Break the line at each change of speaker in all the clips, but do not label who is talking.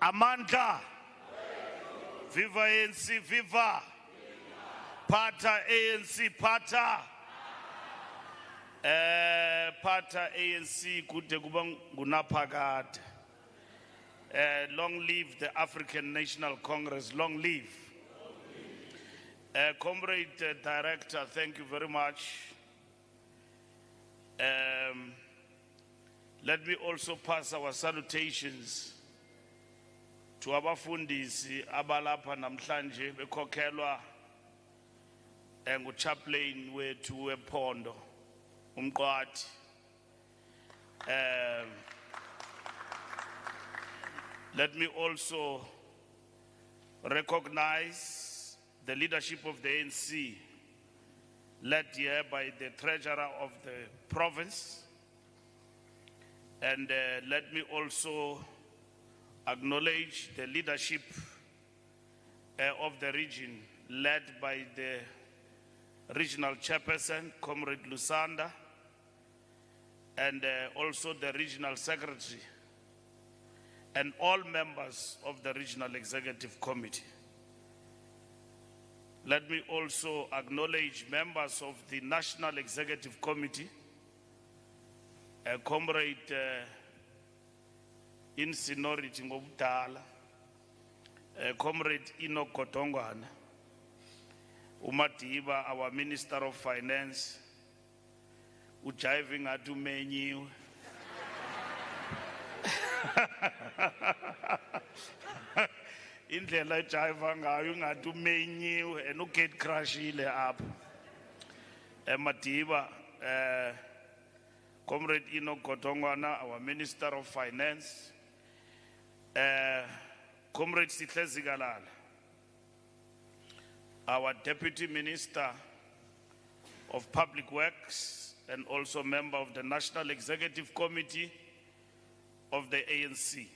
Amandla, viva ANC, viva, pata ANC, pata, pata ANC, kude kuba ngunaphakade. Long live the African National Congress, long live. Comrade Director, thank you very much. Let me also pass our salutations to abafundisi abalapha namhlanje bekhokhelwa nguchaplain wethu wePhondo uMqwathi. Let me also recognize the leadership of the ANC, led here by the treasurer of the province. And let me also acknowledge the leadership of the region, led by the regional chairperson, Comrade Lusanda, and also the regional secretary, and all members of the regional executive committee. Let me also acknowledge members of the National Executive Committee, Comrade in seniority ngobudala, Comrade Enoch Kotongwana, uMadiba, our Minister of Finance, ujiving atumenyiwe. Indlela ejiva ngayo ingatumenyiwe enugate crashile apha. Madiba, Comrade Enoch Kotongwana, our Minister of Finance, Comrade Sitlezi Galala, our Deputy Minister of Public Works and also member of the National Executive Committee of the ANC.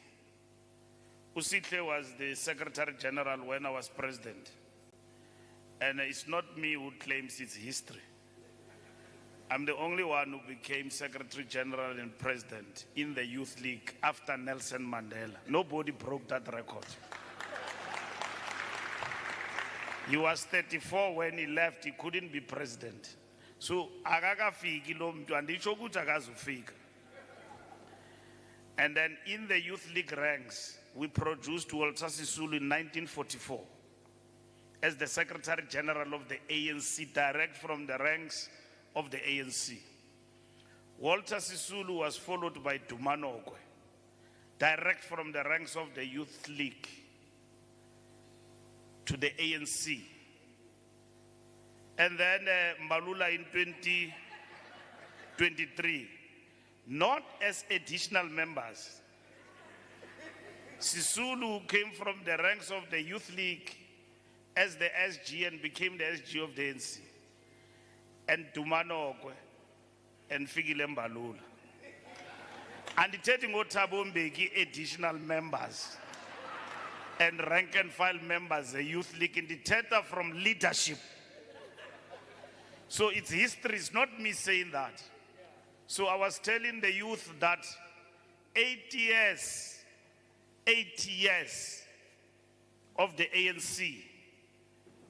Usitle was the Secretary General when I was President. And it's not me who claims it's history. I'm the only one who became Secretary General and President in the Youth League after Nelson Mandela. Nobody broke that record. He was 34 when he left, he couldn't be president. So, akakafiki lo mntu anditsho ukuthi akazufika. And then in the Youth League ranks, we produced Walter Sisulu in 1944 as the Secretary General of the ANC, direct from the ranks of the ANC. Walter Sisulu was followed by Dumanogwe, direct from the ranks of the Youth League to the ANC. And then Mbalula in 2023, not as additional members. Sisulu came from the ranks of the Youth League as the SG and became the SG of the ANC. And Dumanogwe and Fikile Mbalula. And the taking Otabombeki additional members and rank and file members, the Youth League in the theater from leadership. So it's history, it's not me saying that. So I was telling the youth that 8 years of the ANC,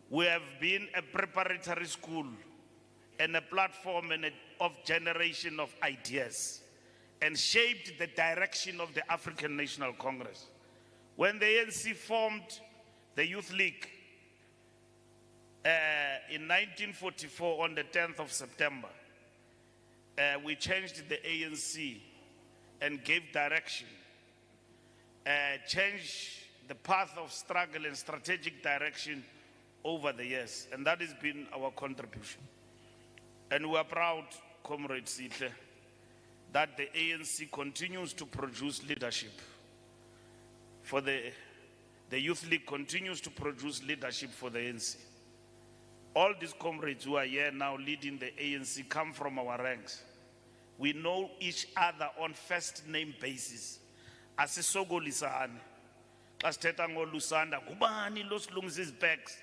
we have been a preparatory school and a platform of generation of ideas and shaped the direction of the African National Congress. When the ANC formed the Youth League in 1944 on the 10th of September, we changed the ANC and gave direction, changed the path of struggle and strategic direction over the years, and that has been our contribution. And we are proud, Comrade Sihle, that the ANC continues to produce leadership. For the Youth League continues to produce leadership for the ANC. All these comrades who are here now leading the ANC come from our ranks. We know each other on first name basis. Asisogolisane. Xa sithetha ngoLusanda, ngubani lo silungisa izibheks?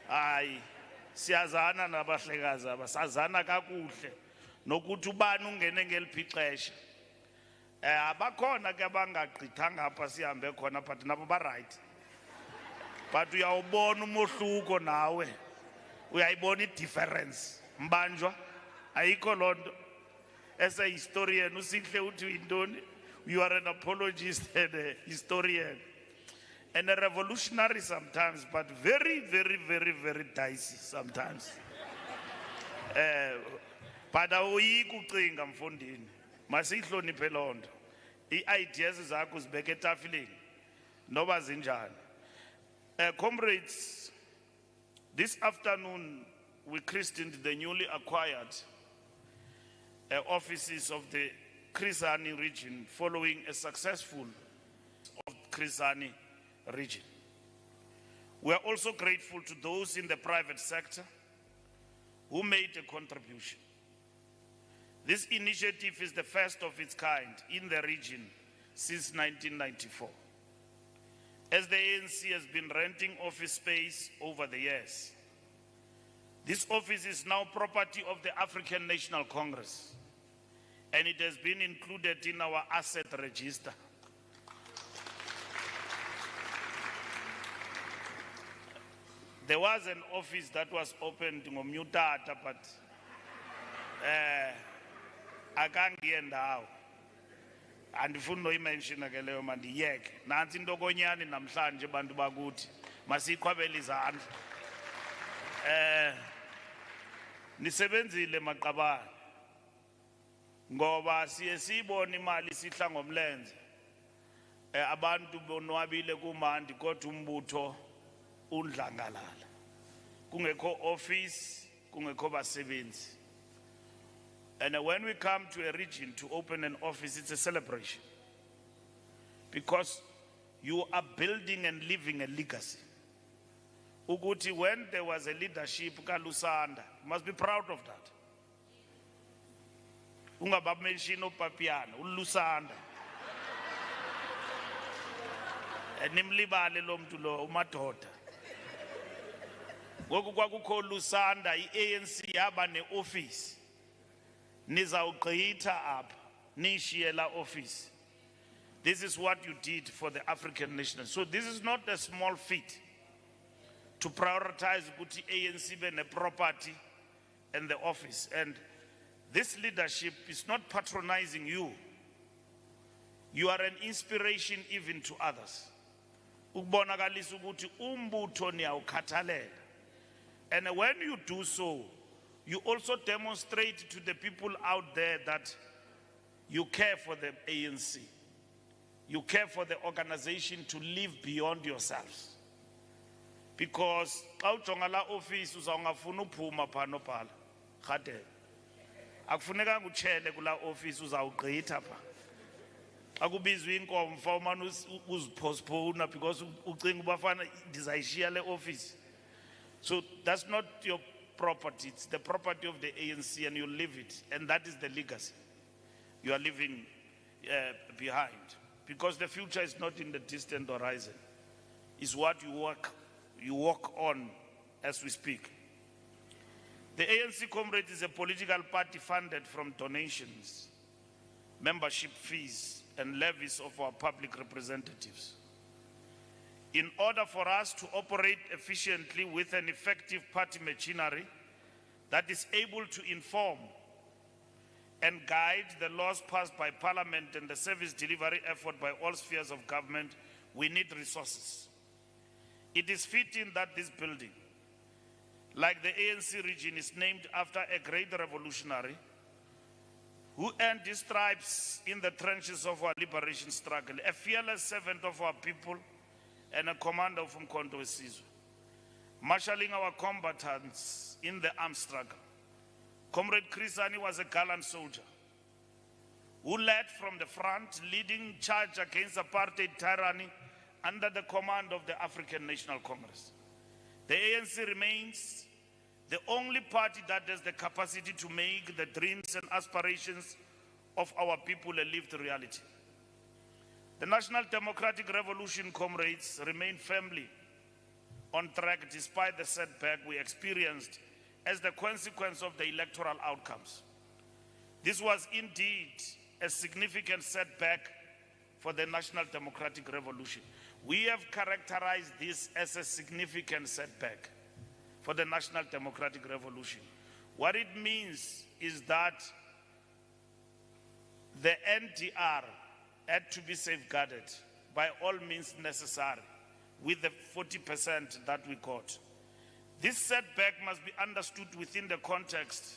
Hayi, siyazana nabahlekazi aba, sazana kakuhle. Nokuthi ubani ungene ngeliphi ixesha. Abakhona ke abangagqithanga apha sihambe khona, but nabo ba right. But uyawubona umohluko nawe. Uyayibona i-difference. Mbanjwa, ayikho loo nto. As a historian, usihle uthi uyintoni? You are an apologist and a historian. And a revolutionary sometimes, but very, very, very, very dicey sometimes. But awuyiki ucinga mfondini. Masihloniphe loo nto. I-ideas zakho zibeke etafileni. Noba zinjani. Comrades, this afternoon we christened the newly acquired offices of the Chris Hani region following a successful of Chris Hani region. We are also grateful to those in the private sector who made a contribution. This initiative is the first of its kind in the region since 1994. As the ANC has been renting office space over the years, this office is now property of the African National Congress, and it has been included in our asset register. There was an office that was opened in Omutata, but I can't get now. And if you know mention again, man, the yek. Nansi ndogonyani namhlanje bantu bakuthi. Masikwabeli izandla. Nisebenzile maqabane. Ngoba siye sibona imali sihla ngomlenze. Abantu bonwabile kumandi kodwa umbutho undlangalala. Kungekho office, kungekho basebenzi. And when we come to a region to open an office, it's a celebration. Because you are building and leaving a legacy. Uguti, when there was a leadership, Kalusanda, you must be proud of that. Ungabamenshino papiano, Lusanda. Nimlibale lomtulo, umatota. Goku kwakukho Lusanda, i-ANC yaba ne office. Nizawugqitha apha nishiyela office. This is what you did for the African nation. So this is not a small feat to prioritize ukuthi ANC be ne property and the office. And this leadership is not patronizing you. You are an inspiration even to others. Ukubonakalisa ukuthi umbutho niyawukhathalela. And when you do so, you also demonstrate to the people out there that you care for the ANC. You care for the organization to live beyond yourselves. Because awujongala office uzawungafuna uphuma phano phala. Khade. Akufuneka nguchele kula office uzawugqitha pha. Akubizwa inkomo mfawumana uzipostpone because ucinga ubafana ndizayishiya le office. So that's not your property, it's the property of the ANC, and you live it, and that is the legacy you are leaving behind. Because the future is not in the distant horizon, it's what you walk on as we speak. The ANC Comrade is a political party funded from donations, membership fees, and levies of our public representatives. In order for us to operate efficiently with an effective party machinery that is able to inform and guide the laws passed by Parliament and the service delivery effort by all spheres of government, we need resources. It is fitting that this building, like the ANC region, is named after a great revolutionary who earned his stripes in the trenches of our liberation struggle, a fearless servant of our people, and a commander of Umkhonto weSizwe. marshalling our combatants in the armed struggle. Comrade Chris Hani was a gallant soldier who led from the front, leading charge against apartheid tyranny under the command of the African National Congress. The ANC remains the only party that has the capacity to make the dreams and aspirations of our people a lived reality. The National Democratic Revolution, comrades, remain firmly on track despite the setback we experienced as the consequence of the electoral outcomes. This was indeed a significant setback for the National Democratic Revolution. We have characterized this as a significant setback for the National Democratic Revolution. What it means is that the NDR had to be safeguarded by all means necessary with the 40% that we got. This setback must be understood within the context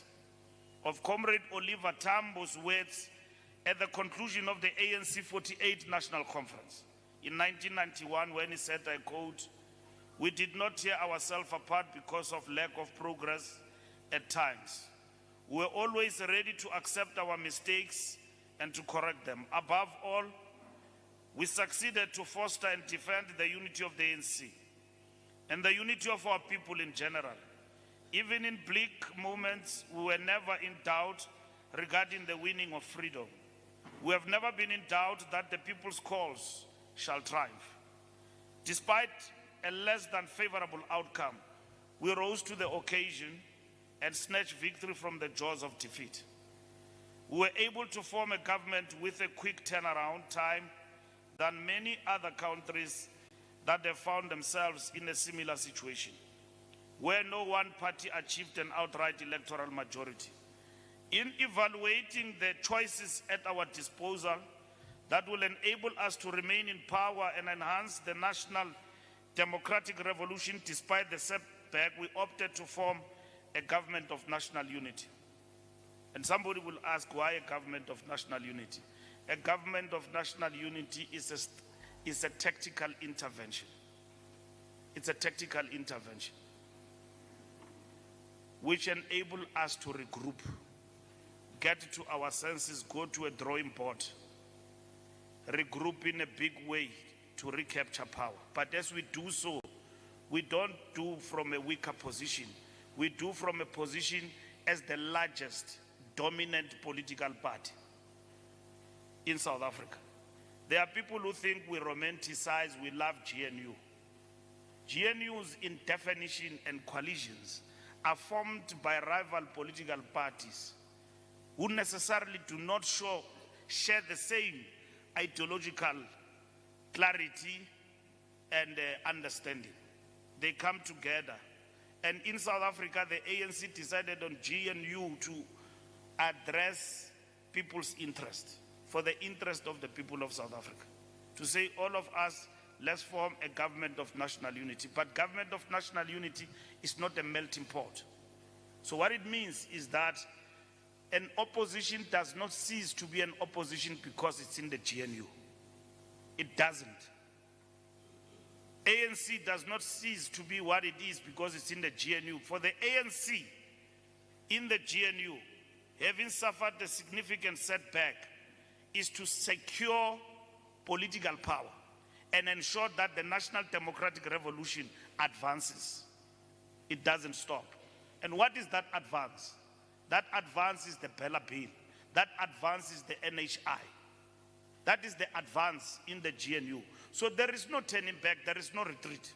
of Comrade Oliver Tambo's words at the conclusion of the ANC 48th National Conference in 1991, when he said, I quote, "We did not tear ourselves apart because of lack of progress at times. We were always ready to accept our mistakes and to correct them. Above all, we succeeded to foster and defend the unity of the ANC and the unity of our people in general. Even in bleak moments, we were never in doubt regarding the winning of freedom. We have never been in doubt that the people's cause shall triumph. Despite a less than favorable outcome, we rose to the occasion and snatched victory from the jaws of defeat. We were able to form a government with a quick turnaround time than many other countries that have found themselves in a similar situation, where no one party achieved an outright electoral majority. In evaluating the choices at our disposal that will enable us to remain in power and enhance the National Democratic Revolution despite the setback, we opted to form a government of national unity." And somebody will ask, why a government of national unity? A government of national unity is a tactical intervention. It's a tactical intervention which enable us to regroup, get to our senses, go to a drawing board, regroup in a big way to recapture power. But as we do so, we don't do from a weaker position. We do from a position as the largest dominant political party in South Africa. There are people who think we romanticize, we love GNU. GNUs in definition and coalitions are formed by rival political parties who necessarily do not share the same ideological clarity and understanding. They come together. And in South Africa, the ANC decided on GNU to address people's interest, for the interest of the people of South Africa. To say, all of us, let's form a government of national unity. But government of national unity is not a melting pot. So what it means is that an opposition does not cease to be an opposition because it's in the GNU. It doesn't. ANC does not cease to be what it is because it's in the GNU. For the ANC in the GNU, having suffered a significant setback, is to secure political power and ensure that the National Democratic Revolution advances. It doesn't stop. And what is that advance? That advance is the Bella Bill. That advance is the NHI. That is the advance in the GNU. So there is no turning back, there is no retreat.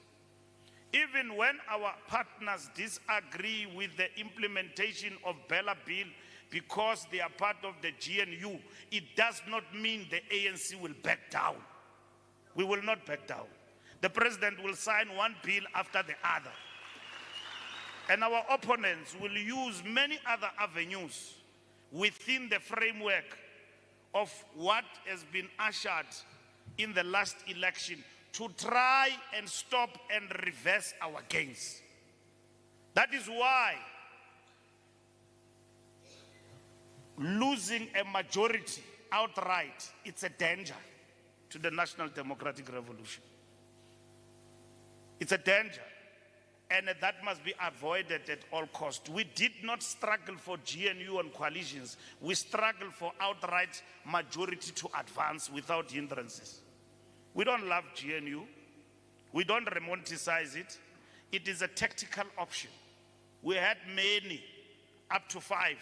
Even when our partners disagree with the implementation of Bella Bill because they are part of the GNU, it does not mean the ANC will back down. We will not back down. The president will sign one bill after the other. And our opponents will use many other avenues within the framework of what has been ushered in the last election to try and stop and reverse our gains. That is why losing a majority outright, it's a danger to the National Democratic Revolution. It's a danger. and that must be avoided at all costs. We did not struggle for GNU and coalitions. We struggled for outright majority to advance without hindrances. We don't love GNU. We don't romanticize it. It is a tactical option. We had many, up to 5.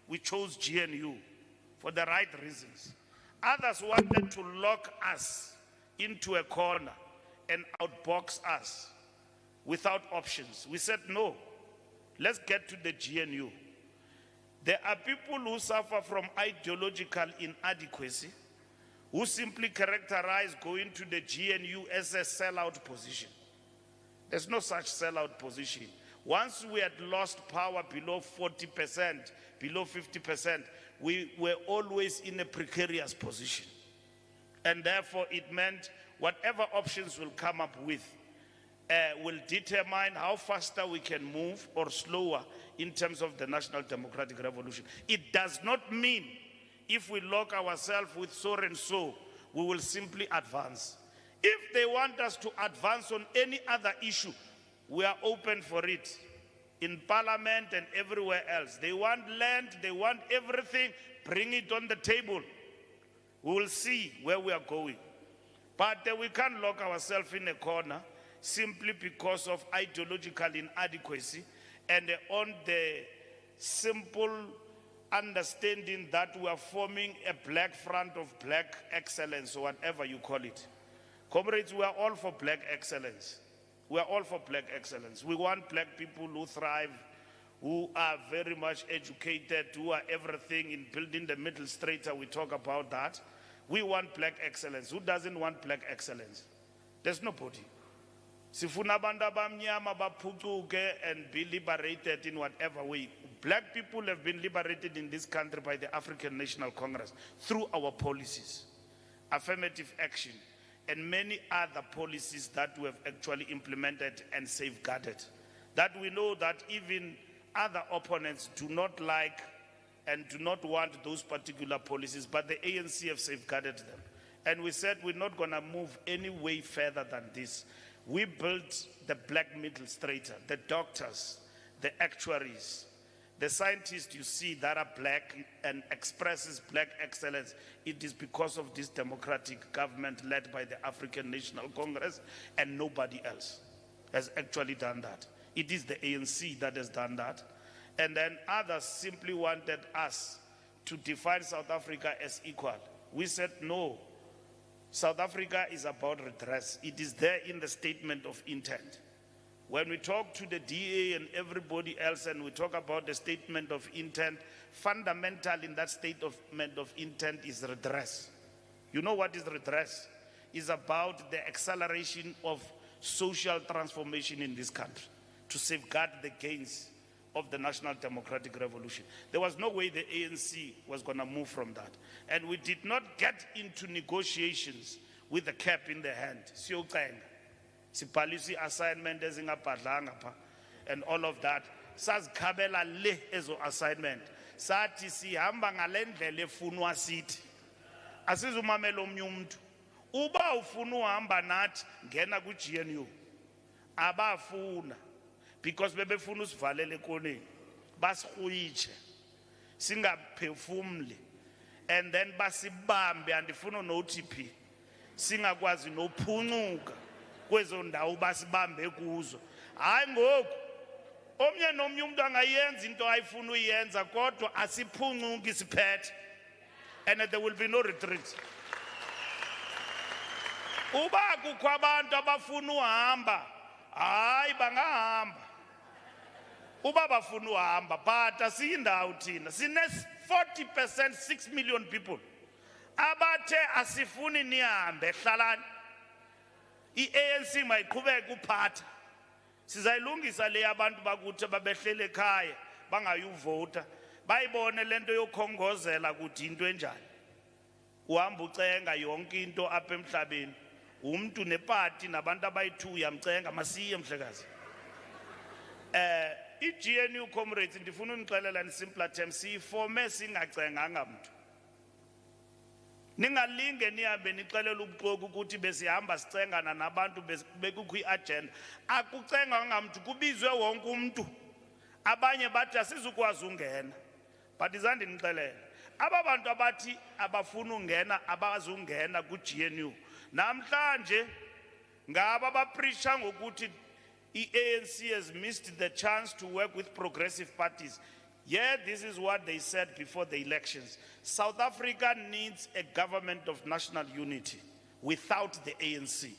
We chose GNU for the right reasons. Others wanted to lock us into a corner and outbox us without options. We said, no, let's get to the GNU. There are people who suffer from ideological inadequacy, who simply characterize going to the GNU as a sellout position. There's no such sellout position. Once we had lost power below 40%, below 50%, we were always in a precarious position. And therefore it meant whatever options we'll come up with will determine how faster we can move or slower in terms of the National Democratic Revolution. It does not mean if we lock ourselves with so and so, we will simply advance. If they want us to advance on any other issue, we are open for it. In Parliament and everywhere else. They want land, they want everything, bring it on the table. We will see where we are going. But we can't lock ourselves in a corner simply because of ideological inadequacy and on the simple understanding that we are forming a black front of black excellence, or whatever you call it. Comrades, we are all for black excellence. We are all for black excellence. We want black people who thrive, who are very much educated, who are everything in building the middle strata. We talk about that. We want black excellence. Who doesn't want black excellence? There's nobody. Sifuna abantu abamnyama baphucuke and be liberated in whatever way. Black people have been liberated in this country by the African National Congress through our policies, affirmative action, and many other policies that we have actually implemented and safeguarded. That we know that even other opponents do not like and do not want those particular policies, but the ANC have safeguarded them. And we said we're not going to move any way further than this. We built the black middle strata, the doctors, the actuaries, the scientists you see that are black and expresses black excellence. It is because of this democratic government led by the African National Congress, and nobody else has actually done that. It is the ANC that has done that. And then others simply wanted us to define South Africa as equal. We said no. South Africa is about redress. It is there in the statement of intent. When we talk to the DA and everybody else and we talk about the statement of intent, fundamental in that statement of intent is redress. You know what is redress? It's about the acceleration of social transformation in this country to safeguard the gains of the National Democratic Revolution. There was no way the ANC was going to move from that. And we did not get into negotiations with the cap in the hand. Policy assignment and all of that. Sazikhabela le ezo assignment. Sathi sihamba ngalendlela efunwa sithi. Asizumamela omnye umuntu. Uba ufuna uhamba nathi ngena ku GNU. Abafuna. Because bebefuna usivalele ekoneni basihuyitshe singaphefumuli and then basibambe andifuna no-OTP singakwazi nophuncuka kwezo ndawo basibambe kuzo. Hayi ngoku omnye nomnye umuntu angayenza into ayifuna uyenza kodwa asiphuncuki siphethe, and there will be no retreat. Uba kukho abantu abafuna uhamba hayi bangahamba. Uba bafuna uhamba but asiyindawo thina sine 40%, 6 million people abathe asifuni nihambe hlalani. I-ANC mayiqhubeke uphatha. Sizayilungisa le abantu bakuthi babehlele ekhaya bangayuvota bayibone lento yokhongozela ukuthi into enjani. Uhamba ucenga yonke into apha emhlabeni. Umuntu nepati nabantu abayi2 yamcenga masiye mhlekazi. I-GNU comrades ndifuna unixelela in simpler terms siyifome singacenganga mntu. Ningalinge nihambe nixelela ubuxoki ukuthi besihamba sicengana nabantu bekukho iagenda. Akucenga ngamntu kubizwe wonke umuntu. Abanye bathi asizukwazi ungena. But izandi nixelele. Aba bantu abathi abafuna ungena abazungena ku GNU. Namhlanje ngaba bapreacha ngokuthi ANC has missed the chance to work with progressive parties. Yeah, this is what they said before the elections. South Africa needs a government of national unity without the ANC.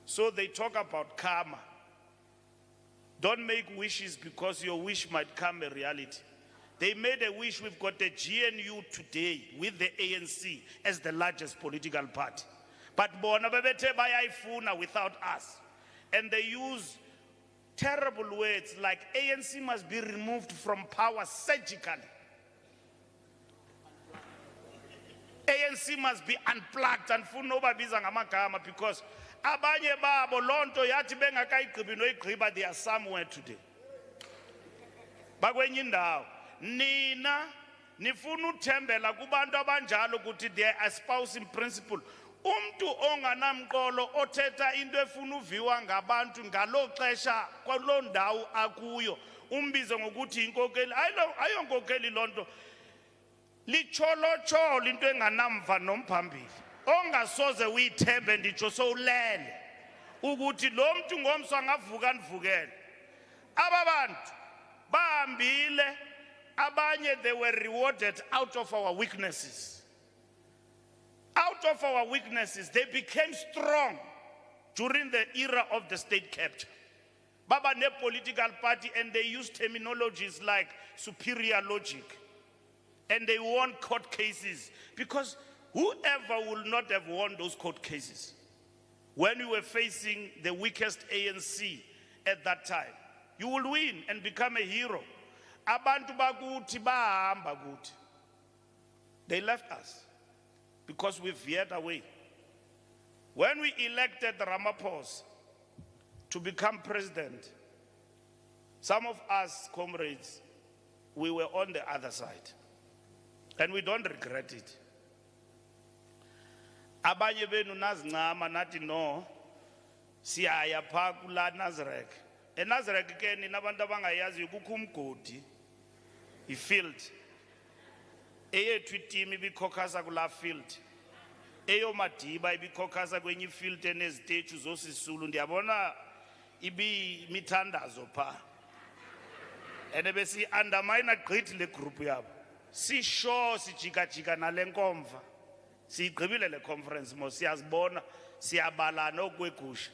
So they talk about karma. Don't make wishes because your wish might come a reality. They made a wish. We've got the GNU today with the ANC as the largest political party. But bona bebethe bayayifuna without us. And they use terrible words like ANC must be removed from power surgically. ANC must be unplugged and funa ubabiza ngamagama because abanye babo lonto yathi bengakayigqibi noyigqiba they are somewhere today. Bakwenye indawo nina nifuna uthembela kubantu abanjalo ukuthi they are espousing principle. Umntu onganamqolo othetha into efuna uviwa ngabantu ngalo xesha kwalo ndawo akuyo umbize ngokuthi inkokeli ayonkokeli lonto licholo into enganamva nomphambili ongasoze uyithembe nditsho sowulele ukuthi lo mntu ngomso angavuka nivukele. Aba bantu bahambile abanye they were rewarded out of our weaknesses. Out of our weaknesses, they became strong during the era of the state capture. Baba ne political party and they used terminologies like superior logic. And they won court cases because whoever would not have won those court cases when we were facing the weakest ANC at that time, you will win and become a hero. Abantu bakuthi bahamba kuthi. They left us. Because we veered away. When we elected Ramaphosa to become president, some of us comrades, we were on the other side. And we don't regret it. Abanye benu nazincama nathi no, siyaya pha kula Nazareth. Nazareth ke nina abantu abangayazi kukho umgodi, ifield. Eyethu team ibikhokasa kula field eyo madiba ibikhokasa kwenye field enezitechu zosisulu ndiyabona ibi mithandazo pha ene besi undermine gqithi le group yabo si sure sijika nale nkomva siyigqibile le conference mo siyazibona siyabalana okwegusha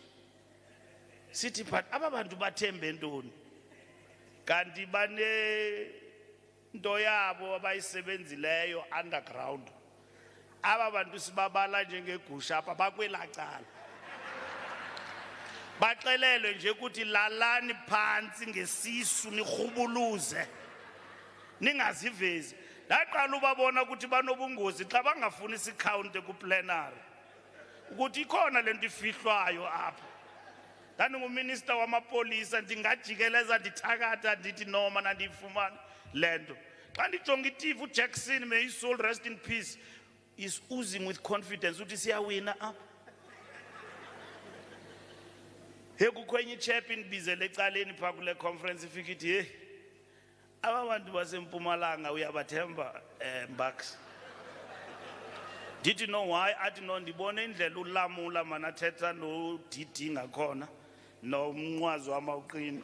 sithi but aba bantu bathembe ntoni kanti bane into yabo abayisebenzileyo underground aba bantu sibabala njengegusha apha bakwelacala baxelelwe nje ukuthi lalani phansi ngesisu nirhubuluze ningazivezi laqala ubabona ukuthi banobungozi xa bangafuni isikhawunte ku plenary ukuthi ikhona lento ifihlwayo apha ndanginguminister wamapolisa ndingajikeleza ndithakatha ndithi noma nandiyifumana lento xa ndijonga itivu Jackson, may his soul rest in peace, is oozing with confidence ukuthi siyawina apha hekukwenye chap indibizele ecaleni pha kule conference ifika ithi hey aba bantu basempumalanga uyabathemba Mbax. Did you know why? Athi no ndibone indlela ulamula manathetha no DD ngakhona no mnqwazi wamawuqini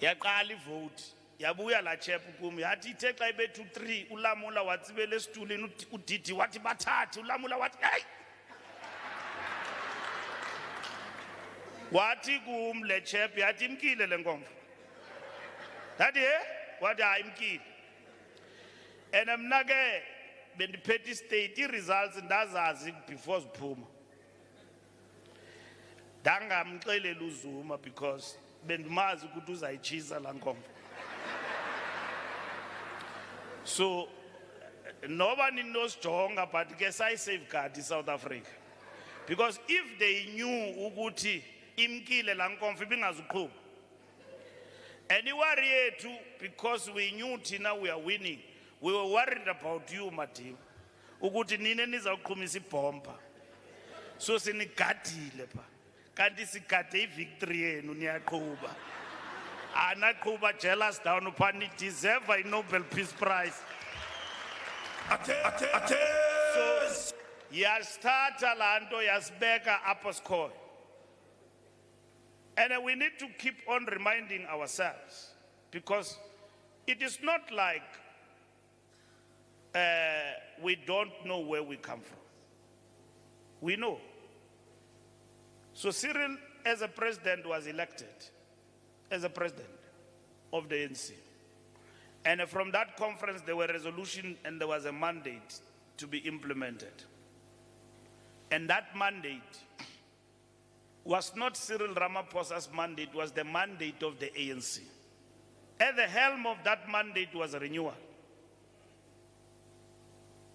yaqala ivote yabuya la chap kum yathi ithe xa ibethu 3 ulamula watsibele esitulini uDD wathi bathathe ulamula wathi hey wathi kum le chap yathi imkile le nkomfa yathi wathi hayi imkile and mna ke bendiphethe state results ndazazi before ziphuma ndangamxelela uZuma because bendimazi ukuthi uzayitshisa la nkomfa so nobody knows jonga but ke sayi safeguard South Africa because if they knew ukuthi imkile la nkomfa ibingazuqhuba and iwari yethu because we knew thina we are winning We were worried about you, Madiba. Ukuthi nine nizawuqhumisa ibhomba. So sinigadile pha. Kanti sigade ivictory yenu niyaqhuba. Anaqhuba jealous down upon it deserve a Nobel Peace Prize. So yasithatha lanto yasibeka apha score. And we need to keep on reminding ourselves, because it is not like we don't know where we come from. We know. So Cyril, as a president, was elected as a president of the ANC. And from that conference, there were resolutions and there was a mandate to be implemented. And that mandate was not Cyril Ramaphosa's mandate, was the mandate of the ANC. At the helm of that mandate was a renewal.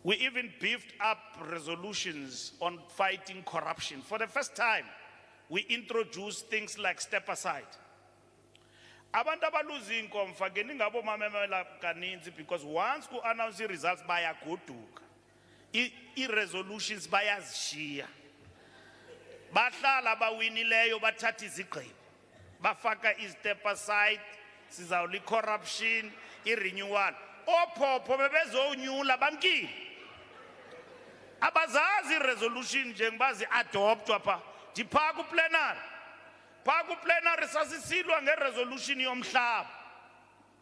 We even beefed up resolutions on fighting corruption. For the first time, we introduced things like step aside. Abantu abaluzi inkomfa ke ningabo mamemela kaninzi, because once ku announce results bayagoduka. I-resolutions bayazishiya. Bahlala bawinileyo bathatha izigqibo. Bafaka i-step aside, sizawuli corruption, i-renewal. Ophopho bebezonyula bamkile. Abazazi resolution njengoba zi-adoptwa pha. Dipha ku plenary. Pha ku plenary sasisilwa nge-resolution yomhlaba.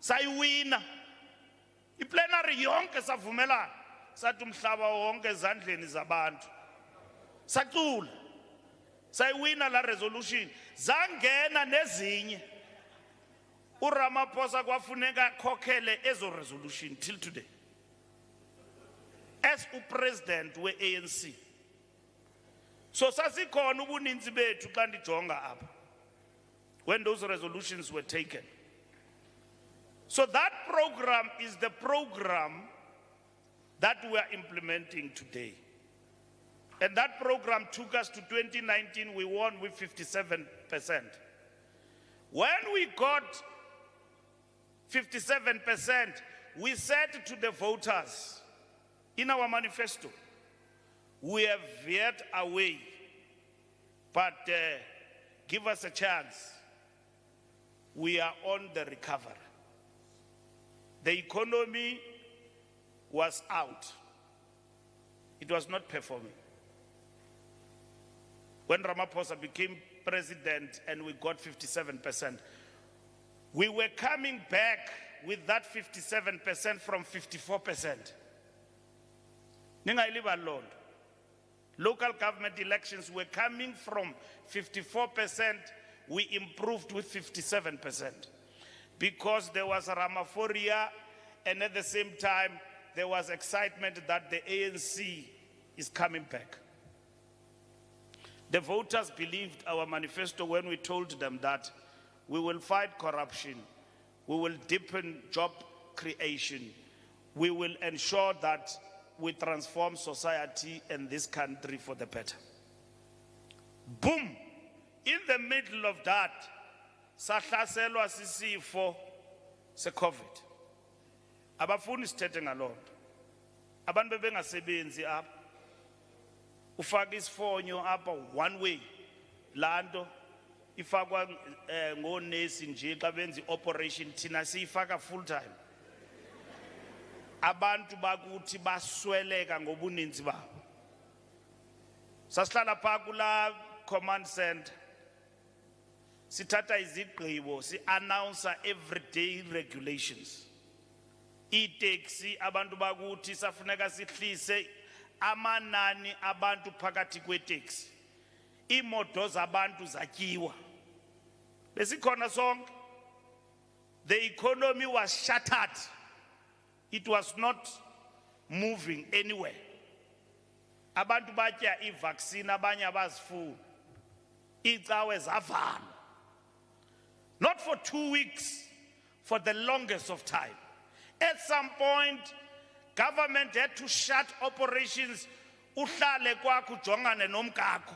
Sayiwina. I-plenary yonke savumelana. Sathi umhlaba wonke ezandleni zabantu. Sacula. Sayiwina la resolution. Zangena nezinye. uRamaphosa kwafuneka khokhele ezo resolution till today. As president we ANC. So sasikhona ubuninzi bethu xa ndijonga apha when those resolutions were taken. So that program is the program that we are implementing today. And that program took us to 2019, we won with 57%. When we got 57%, we said to the voters in our manifesto, we have veered away, but give us a chance. We are on the recovery. The economy was out. It was not performing. When Ramaphosa became president and we got 57%, we were coming back with that 57% from 54%. Local government elections were coming from 54%, we improved with 57%. Because there was a Ramaphoria, and at the same time, there was excitement that the ANC is coming back. The voters believed our manifesto when we told them that we will fight corruption, we will deepen job creation, we will ensure that we transform society and this country for the better. Boom! In the middle of that, sahlaselwa sisifo se-COVID. Abafuni sithethe ngaloo nto. Abantu bebengasebenzi apha. Ufaka isifonyo apha one way. Laa nto ifakwa ngonesi nje xa benza i-operation thina siyifaka full time. Abantu bakuthi basweleka ngobuninzi babo. Sasihlala phaa kula command center. Sithatha izigqibo, si-announce everyday regulations. I-taxi abantu bakuthi safuneka sihlise amanani abantu phakathi kwe-taxi. Imoto zabantu zatyiwa. Besikhona sonke. The economy was shattered. It was not moving anywhere. Abantu batya i-vaccine, abanye abazifuna. Icawe zavala. Not for 2 weeks, for the longest of time. At some point, government had to shut operations. Uhlale kwakho ujongane nomkakho.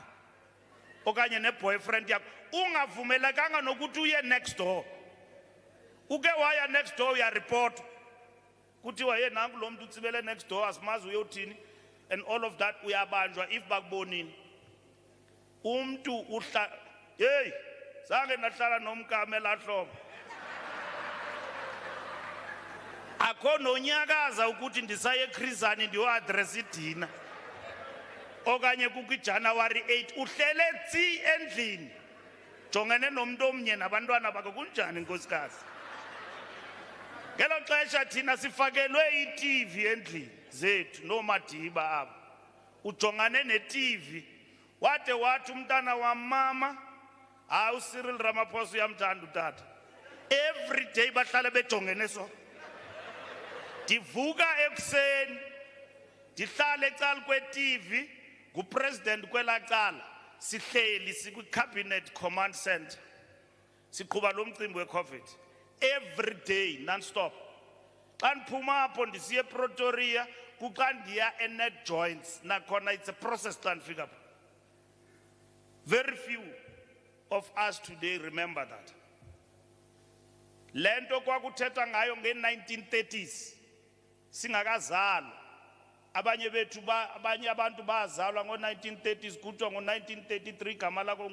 Okanye ne-boyfriend yakho. Ungavumelekanga nokuthi uye next door. Uke waya next door, uya report. kuthiwa ye nanku lo muntu utsibele next door asimazi uyothini and all of that uyabanjwa if bakubonini umuntu uhla hey zange nahlala nomkame lahlobo akho nonyakaza ukuthi ndisaye Chris Hani ndiyo address idina okanye kuKwiJanuary 8 uhlele tsi endlini jongene nomuntu omnye nabantwana bakhe kunjani nkosikazi ngelo xesha thina sifakelwe iTV endlini zethu nomadiba apha ujongane neTV wade wathi umntana wamama hawu Cyril Ramaphosa uyamthanda utata every day bahlale bejongene so divuka ekuseni dihlale ecala kweTV ngupresident kwelacala sihleli sikwi-cabinet command center siqhuba lo mcimbi we-COVID every day non-stop xa ndiphuma apho ndisiye ePretoria kuxa ndiya eNet Joints nakhona it's a process xa ndifika apho. Very few of us today remember that le nto kwakuthethwa ngayo nge-1930s singakazalwa abanye bethu abanye abantu bazalwa ngo-1930s kuthiwa ngo-1933 igama lako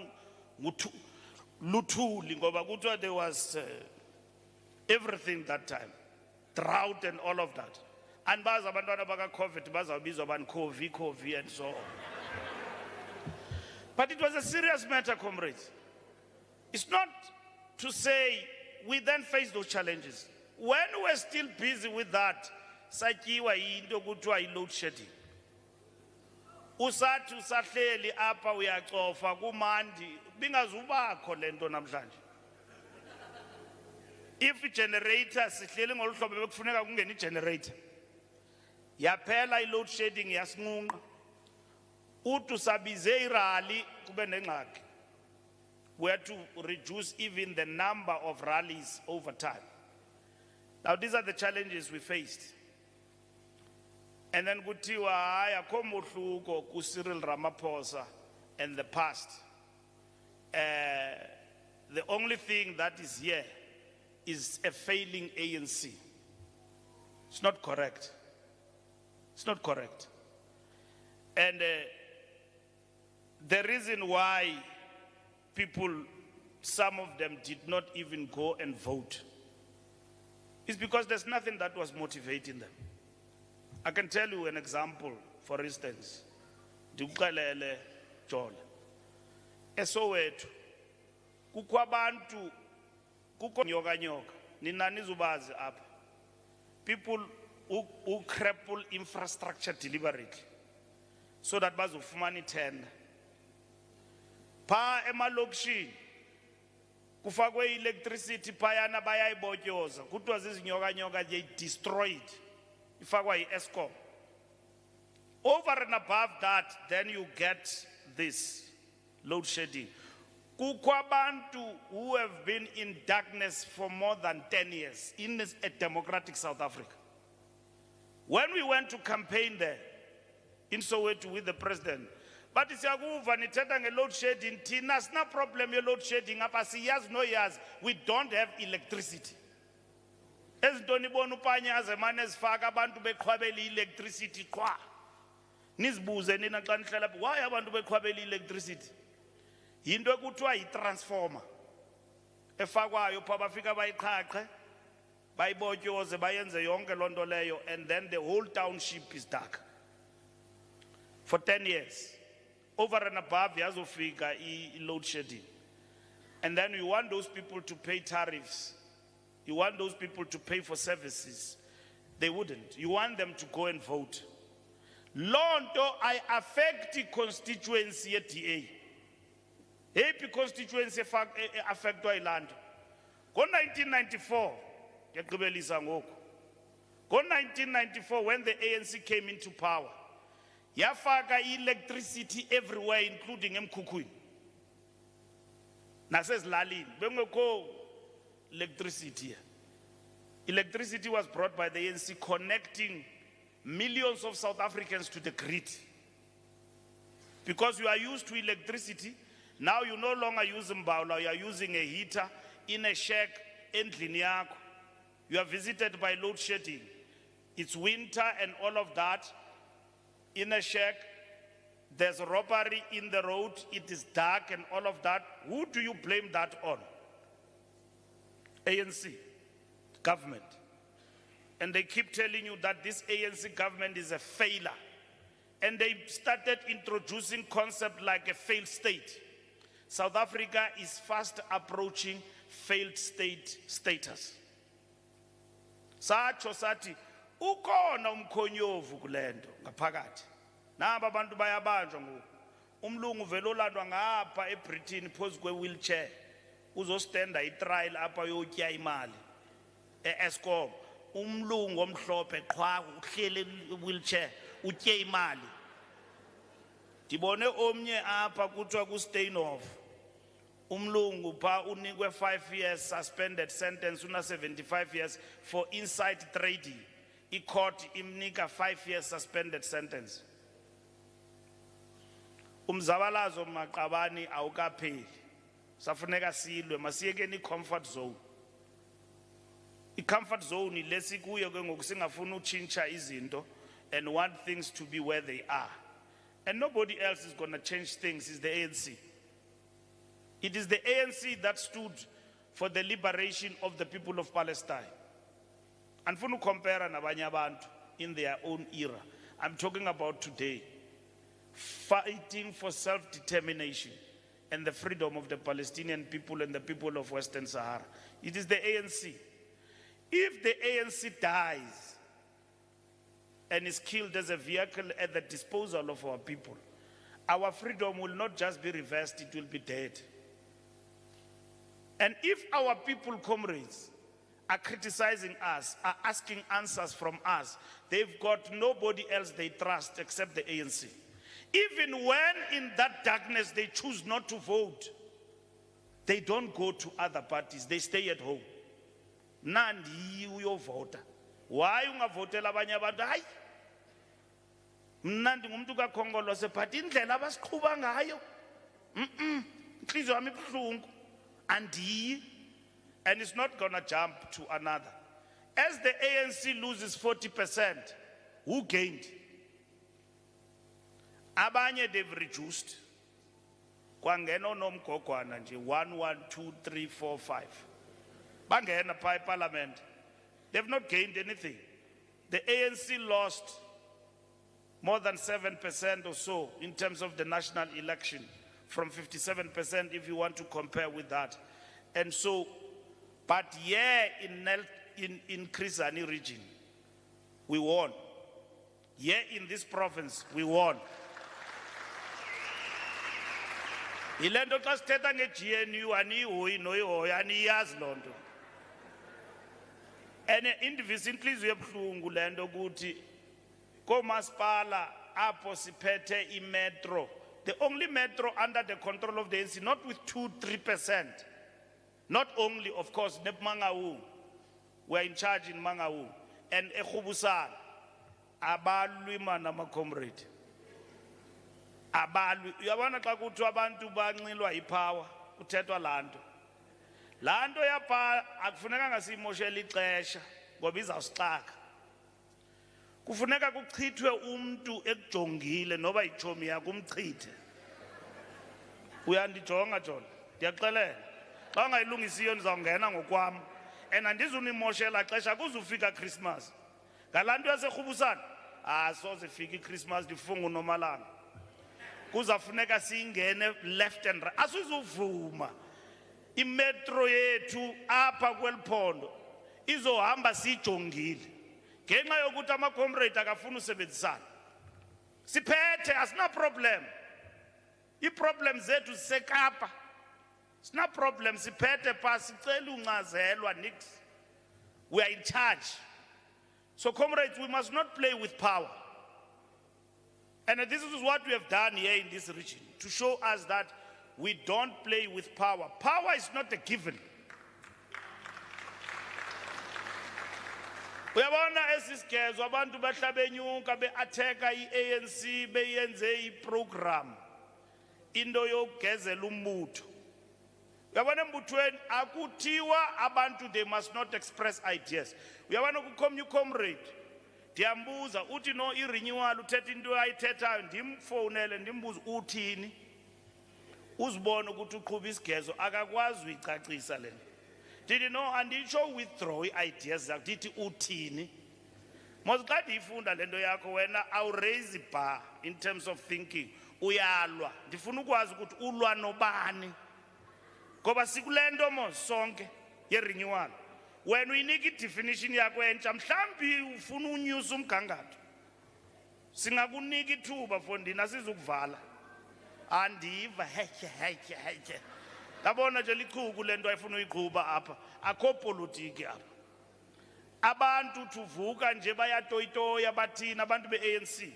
Luthuli ngoba kuthiwa there was everything that time, drought and all of that. And bazi abantwana baka-COVID bazawubizwa bani COVID and so on. But it was a serious matter, comrades. It's not to say we then faced those challenges. When we were still busy with that, sakiwa into kuthiwa yi-load shedding. Usathi usahleli apha uyacofa kumandi bingazubakho lento namhlanje. If i-generator sihleli ngolu hlobo bekufuneka kungena i-generator yaphela i-load shedding yasinqunqa uthi usabize irally kube nengxaki. We had to reduce even the number of rallies over time. Now these are the challenges we faced. And then kuthiwa hayi akho mohluko ku Cyril Ramaphosa and the past. The only thing that is here is a failing ANC. It's not correct. It's not correct. And the reason why people, some of them did not even go and vote is because there's nothing that was motivating them. I can tell you an example, for instance. Ndiqalele Jola. eSoweto kukho abantu kukho nyoka nina nizubazi apha. People who cripple infrastructure deliberately so that bazofumana itenda. Pha emalokishini kufakwe electricity phayana bayayibotyoza kuthiwa zizinyoka they destroyed ifakwa yi-Eskom. Over and above that, then you get this load shedding. Kukho abantu who have been in darkness for more than 10 years in a democratic South Africa. When we went to campaign there in Soweto with the president, but siyakuva nithetha nge-load shedding, thina sina problem ye-load shedding apha siyazi no yazi, we don't have electricity. Ezinto nibona upanyaze mane zifaka abantu beqhwabela i-electricity qwa. Nizibuze nina xa nihlala phi, why abantu beqhwabela i-electricity? Yinto ekuthiwa yi-transformer efakwayo pha bafika bayiqhaqhe bayibotyoze bayenze yonke loo nto leyo, and then the whole township is dark for 10 years. Over and above yazofika i-load shedding. And then you want those people to pay tariffs. You want those people to pay for services. They wouldn't. You want them to go and vote. Lonto I affect the constituency at DA. AP constituency affect Ireland. Go 1994, Go 1994 when the ANC came into power. Yafaka electricity everywhere, including Mkhukhwini. Nases Lalin, bengoko electricity. Electricity was brought by the ANC, connecting millions of South Africans to the grid. Because you are used to electricity, now you no longer use Mbalula, you are using a heater in a shack endlini yakho. You are visited by load shedding. It's winter and all of that. In a shack, there's robbery in the road, it is dark and all of that. Who do you blame that on? ANC, government. And they keep telling you that this ANC government is a failure. And they started introducing concepts like a failed state. South Africa is fast approaching failed state status. Sacho sathi ukona umkhonyovu kulento ngaphakathi. Naba abantu bayabanjwa ngoku. Umlungu vele olandwa ngapha eBritain phezu kwe-wheelchair. Uzostenda itrial apha yotya imali. E-Eskom. Umlungu omhlophe qhwa uhlele wheelchair utye imali. Dibone omnye apha kuthiwa ku-Steinhoff. Umlungu pa unikwe 5 years suspended sentence una 75 years for inside trading. I-court imnika 5 years suspended sentence. Umzabalazo maqabani awukapheli. Safuneka silwe masiyekeni i-comfort zone. I-comfort zone lesikuyo ke ngoku singafuna utshintsha izinto and want things to be where they are. And nobody else is going to change things, it's the ANC. It is the ANC that stood for the liberation of the people of Palestine. And for compare nabanye abantu in their own era, I'm talking about today, fighting for self-determination and the freedom of the Palestinian people and the people of Western Sahara. It is the ANC. If the ANC dies and is killed as a vehicle at the disposal of our people, our freedom will not just be reversed, it will be dead. And if our people, comrades, are criticizing us, are asking answers from us, they've got nobody else they trust except the ANC. Even when in that darkness they choose not to vote, they don't go to other parties, they stay at home. Nandi uyovota. Why ungavotela abanye abantu? Hayi. Mna ndingumuntu kaKhongolose but indlela abasiqhuba ngayo. Inhliziyo yami ibuhlungu. Andiyi. And it's not going to jump to another. As the ANC loses 40%, who gained? Abanye they've reduced. Kwangena nomgogwana nje 1, 1, 2, 3, 4, 5. Bangena by parliament. They've not gained anything. The ANC lost more than 7% or so in terms of the national election, from 57% if you want to compare with that. And so, but yeah, in Chris Hani region, we won. Yeah, in this province, we won. Ilendo xa sithetha nge-GNU aniyihoyi noyihoyi aniyazi loo nto. And indivisa inhliziyo ebuhlungu lento ukuthi komasipala apho siphethe imetro, the only metro under the control of the ANC, not with 2-3%. Not only, of course, Mangaung, we're in charge in Mangaung, and Ekhubusana, abalwi mana comrade. Abalwi, uyabona xa kuthi abantu banxilwa ipower, kuthethwa lanto. Lanto yapha akufuneka ngasimoshela ixesha ngoba izawusixaka. Kufuneka kuchithwe umuntu ekujongile noba ichomi yakho umchithe. Uyandijonga John, ndiyaxelela. Xa ungayilungisiyo ndizawungena ngokwami. And andizunimoshela xesha kuzufika Christmas. Ngalanto yaseRhubusana, soze fika iChristmas ndifunga uNomalanga. Kuzafuneka singene left and right. Asizuvuma. Imetro yethu apha kweliphondo izohamba sijongile. Ngenxa yokuthi ama-comrade akafuna usebenzisana. Siphethe asina problem. I-problem zethu zisekapa. Sina problem siphethe pa sicela uncazelwa nix. We are in charge. So comrades, we must not play with power. And this is what we have done here in this region, to show us that we don't play with power. Power is not a given. Uyabona esisigezo abantu bahlabenyuka be-attacker i-ANC beyenze iprogram into yokugezela umbutho. Uyabona embuthweni akuthiwa abantu they must not express ideas. Uyabona ku-comrade Ndiyambuza uthi no i-renewal uthetha into ayithethayo ndimfowunele ndimbuza uthini uzibone ukuthi uqhuba isigezo akakwazi uyicacisa le nto. Ndithi no anditsho withdraw i-ideas zakho ndithi uthini. Mos xa ndiyifunda le nto yakho wena awuraise bar in terms of thinking uyalwa. Ndifuna ukwazi ukuthi ulwa nobani ngoba sikule nto mos sonke ye-renewal. Wena uyinika i-definition yakho entsha mhlawumbi ufuna unyusa umgangatho singakunika ithuba fondini asizukuvala. Andiva heke yabona nje lichuku le nto ayifuna uyiqhuba apha akho politiki apha. Abantu tuvuka nje bayatoyitoya bathina abantu be-ANC.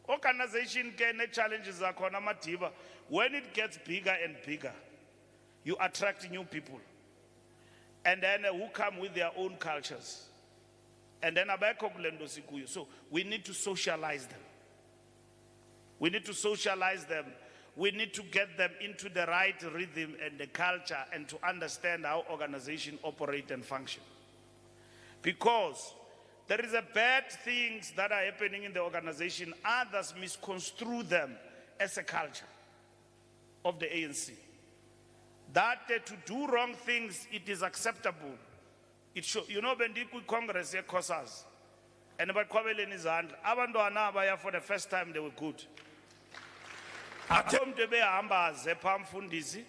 Organization ke ne-challenges zakhona amadiba. When it gets bigger and bigger you attract new people and then who come with their own cultures and then abekho kule nto sikuyo. So we need to socialize them. We need to socialize them. We need to get them into the right rhythm and the culture and to understand how organizations operate and function. Because there is a bad things that are happening in the organization, others misconstrue them as a culture of the ANC. That to do wrong things, it is acceptable. It should, you know, when the Congress here causes, and about Kwabelin is hand, Abandona for the first time they were good. Atom to be amba zepam fundisi,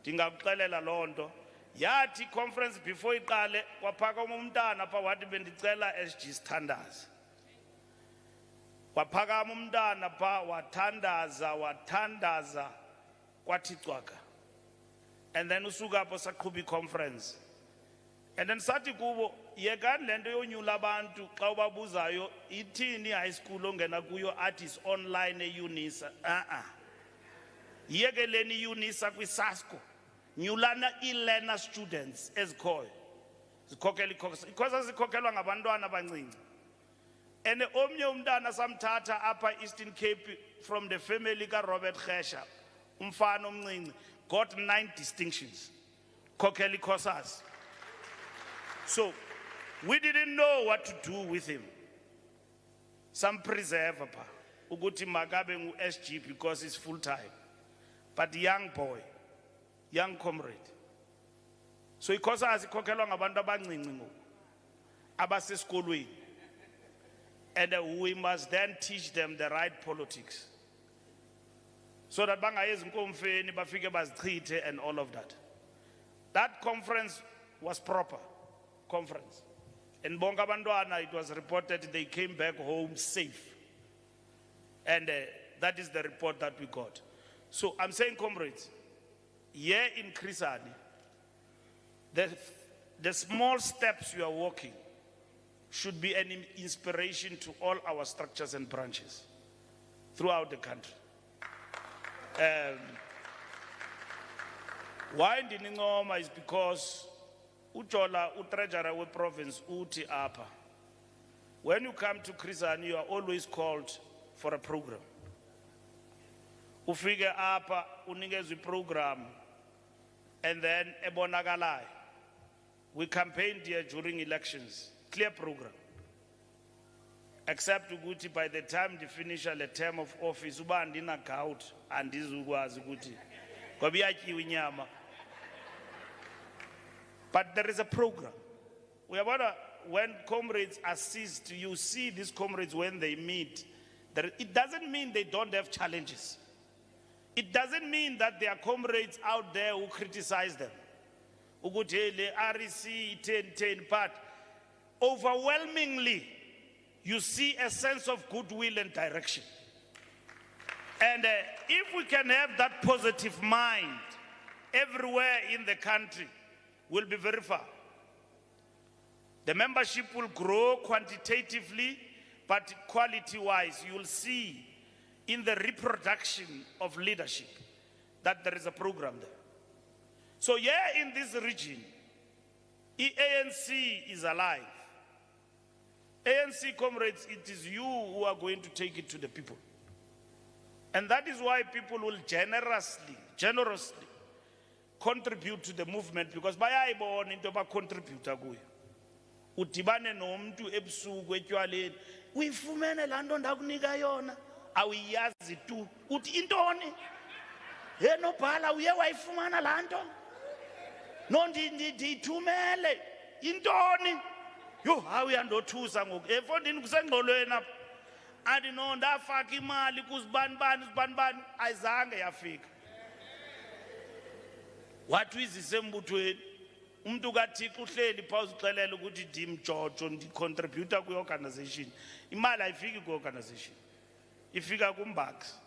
tingakuxelela lonto. Yathi conference before iqale kwaphaka umntana pha wathi bendicela SG standards. Kwaphaka umntana pha wathandaza kwathi cwaka. And then usuka apho saqhuba conference. And then sathi kubo yekani lento yonyula abantu xa ubabuzayo ithini high school ongena kuyo athi is online eUnisa. Yekeleni iUnisa kwiSASCO. Nyulana e-learner students ezikhoyo. Zikhokela ikhosa zikhokelwa ngabantwana abancinci. And omnye umntana samthatha apha Eastern Cape from the family ka Robert Gesha. Umfana omncinci got 9 distinctions. Khokhela ikhosas. So we didn't know what to do with him. Some preserve apha ukuthi makabe ngu SG because he's full time. But young boy, young comrade. So ikhosas ikhokhelwa ngabantu abancinci ngoku abasesikolweni. And we must then teach them the right politics. So that bangayezi nkomfeni bafike bazichithe and all of that. That conference was proper conference. In bonke abantwana it was reported they came back home safe. And that is the report that we got. So I'm saying, comrades, here in Chris Hani, the small steps you are walking should be an inspiration to all our structures and branches throughout the country. Why Ndiningoma is because Ujola Utreasurer we province Uti Apa. When you come to Chris Hani, you are always called for a program. Ufike Apa, uningezwe program, and then Ebonagalai. We campaigned here during elections. Clear program. Except Uguti, by the time they finish a term of office, uba andina gout and this was Uguti. But there is a program. We are when comrades assist, you see these comrades when they meet. It doesn't mean they don't have challenges. It doesn't mean that there are comrades out there who criticize them. Uguti, REC, 10, but overwhelmingly, you see a sense of goodwill and direction. And if we can have that positive mind everywhere in the country, we'll be very far. The membership will grow quantitatively, but quality-wise, you'll see in the reproduction of leadership that there is a program there. So here in this region, ANC is alive. ANC comrades, it is you who are going to take it to the people. And that is why people will generously contribute to the movement, because by I born into a contributor. udibane nomuntu ebusuku etywaleni uyifumene laa nto ndakunika yona awuyazi tu uthi intoni he nobhala uye wayifumana laa nto no ndiyithumele intoni yo hayi uyandothusa ngoku efondini kusengxolweni apha andi no ndafaka imali kuzibanibani ayizange yafika wathi uyizise embuthweni umuntu kaThixo uhleli phaa uzixelela ukuthi ndimjojo ndicontributa kwi-organization imali ayifiki kwi-organization ifika kumbax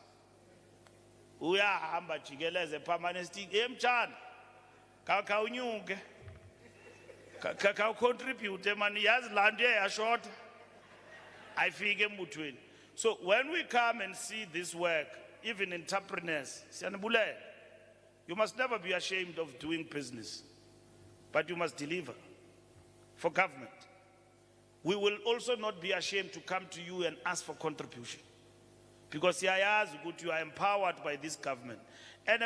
uyahamba jikeleze permanent emtshana khawunyuke khawucontribute mani yazi laa nto yashota ayifike embuthweni. So when we come and see this work, even entrepreneurs, you must never be ashamed of doing business, but you must deliver for government. We will also not be ashamed to come to you and ask for contribution, because you are empowered by this government. And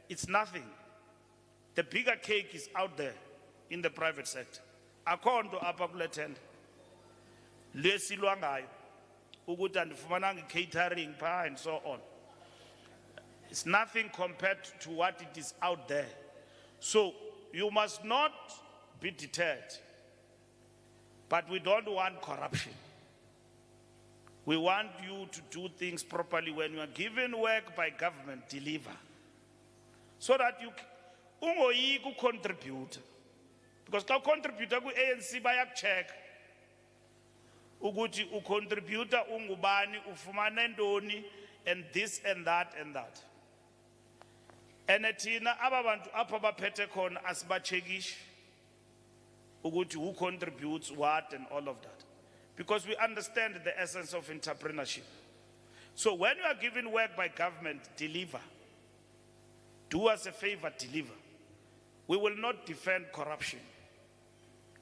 it's nothing. The bigger cake is out there in the private sector. Akonto apa kule tender lesilwa ngayo ukuthi andifumananga catering pha and so on. It's nothing compared to what it is out there. So you must not be deterred, but we don't want corruption. We want you to do things properly. When you are given work by government, deliver, so that you ungoyiki contribute. Because xa ucontributor ku-ANC bayakucheck ukuthi ucontributor ungubani ufumane ntoni and this and that and that. And thina aba bantu apha baphethe khona asibachekishi ukuthi who contributes what and all of that, because we understand the essence of entrepreneurship. So when you are given work by government, deliver. Do us a favor, deliver. We will not defend corruption,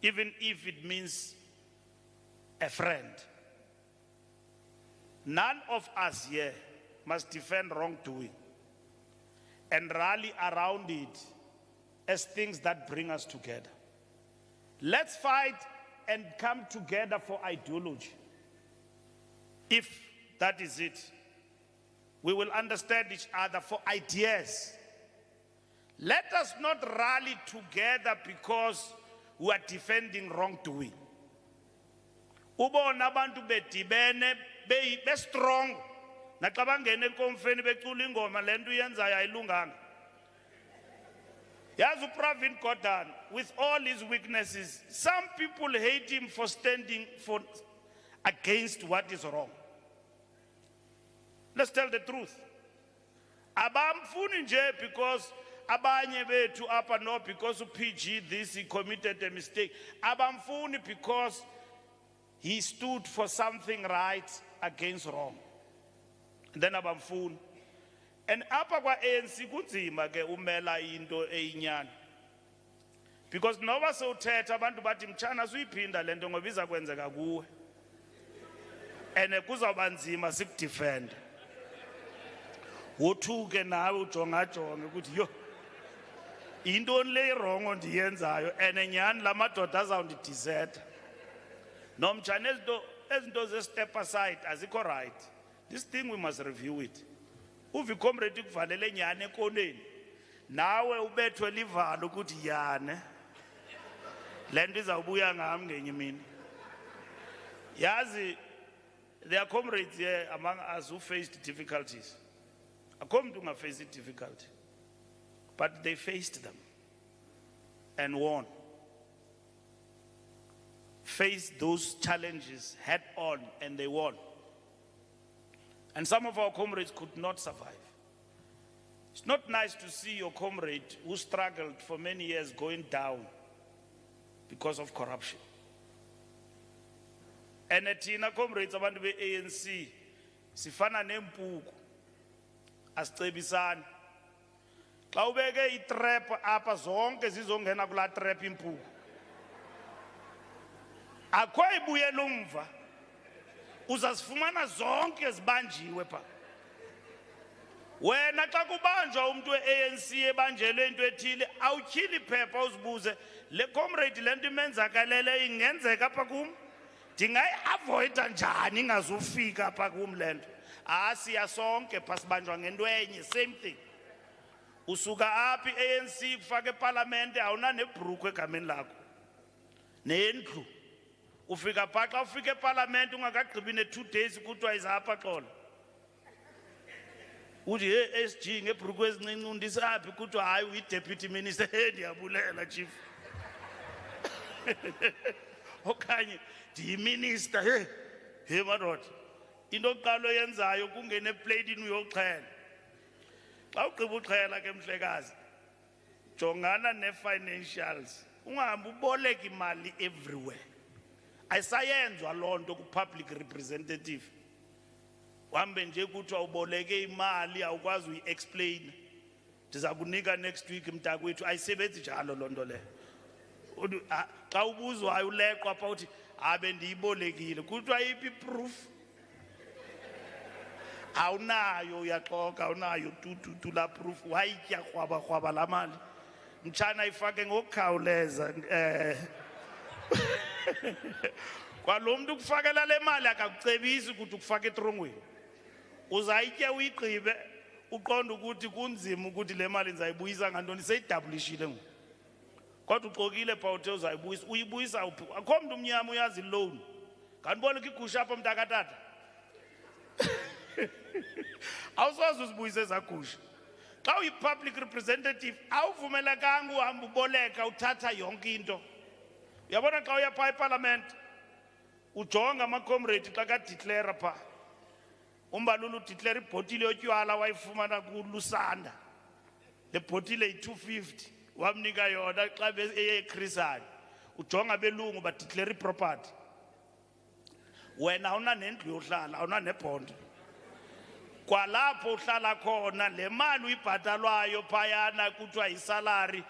even if it means a friend. None of us here must defend wrongdoing and rally around it as things that bring us together. Let's fight and come together for ideology. If that is it, we will understand each other for ideas. Let us not rally together because we are defending wrongdoing. Ubona abantu bedibene be strong naxa bangena enkomfeni becula ingoma lento uyenzayo ayilunganga. Yazi uPravin Gordhan, with all his weaknesses, some people hate him for standing against what is wrong. Let's tell the truth. Abamfuni nje because abanye bethu apa no because PG this he committed a mistake. Abamfuni because he stood for something right against wrong. And then abamfuni. And apa kwa ANC kunzima ke umela into eyinyani. Because nova sewuthetha abantu bathi mtshana suyiphinda lento ngoba iza kwenzeka kuwe. And kuzawuba nzima sikudefend. Wothuke nawe ujongajonge ukuthi yo intoni le wrong ondiyenzayo and nyani lamadoda azawundidiseta. Nomtshana ezinto ze step aside azikho right. This thing we must review it. Uvi comrade kuvalele nyane ekoneni nawe ubethwe livalo ukuthi yane lento izawubuya ngami ngenye imini. Yazi there are comrades here among us who faced difficulties. Akho muntu ungafaced difficulty, but they faced them and won. Faced those challenges head on and they won. And some of our comrades could not survive. It's not nice to see your comrade who struggled for many years going down because of corruption. And thina comrades abantu be-ANC sifana nempuku asicebisana. Xa ubeke itrap apha zonke zizongena kula trap impuku. Akho ibuyela umva. Uzasifumana zonke zibanjiwe pha. wena xa kubanjwa umuntu we-ANC ebanjelwe into ethile awutyhili phepha uzibuze le comrade le nto imenzakalele ingenzeka apha kum ndingayi-avoida njani ingazufika apha kum le nto siya sonke pha sibanjwa ngento enye same thing usuka apha i-ANC kufaka epalamente awunanebhrukhu egameni lakho nendlu ufika pha xa ufika epalamente ungakagqibi ne-2 days kuthiwa izapha xolo uthi hey SG ngebhrukhu ezincinci undisaphi kuthiwa hayi uyi-deputy minister ndiyabulela chief okanye ndiyiminister hey madoda into yokuqala oyenzayo kungena eplatini uyoxhela xa ugqiba uxhela ke mhlekazi jongana ne-financials ungahambi uboleka imali everywhere ayisayenzwa loo nto ku-public representative uhambe nje kuthiwa uboleke imali awukwazi uyi-explain ndiza kunika next week mntakwethu ayisebenzi njalo loo nto leyo xa ubuzwayo uleqwa pha uthi abe ndiyibolekile kuthiwa yiphi iproof awunayo uyaxoka awunayo tu la proof wayitya rhwaba laa mali mtshana ifake ngokukhawuleza kwalo mntu ukufakela le mali akakucebisi ukuthi ukufake etrongweni uzayitya uyigqibe uqonda ukuthi kunzima ukuthi le mali ndizayibuyisa ngantoni seyidabulishile ngoku kodwa uxokile pha uthe uzayibuyisa uyibuyisa uphi akho mntu umnyama uyazi loan kandiboleka igusha apha mntakatata awusoze uzibuyise ezagusha xa uyi-public representative awuvumelekanga uhamba uboleka uthatha yonke into uyabona xa uya phaa epalamente ujonga amacomrade xa kadeclare phaa uMbalula udeclare ibhotile yotywala wayifumana kulusanda le bhotile yi-250 wamnika yona xa eye Chris Hani ujonga belungu badeclare iproperty wena awuna nendlu yohlala awuna nebhondo kwalapho uhlala khona le mali uyibhatalwayo phayana kuthiwa yisalary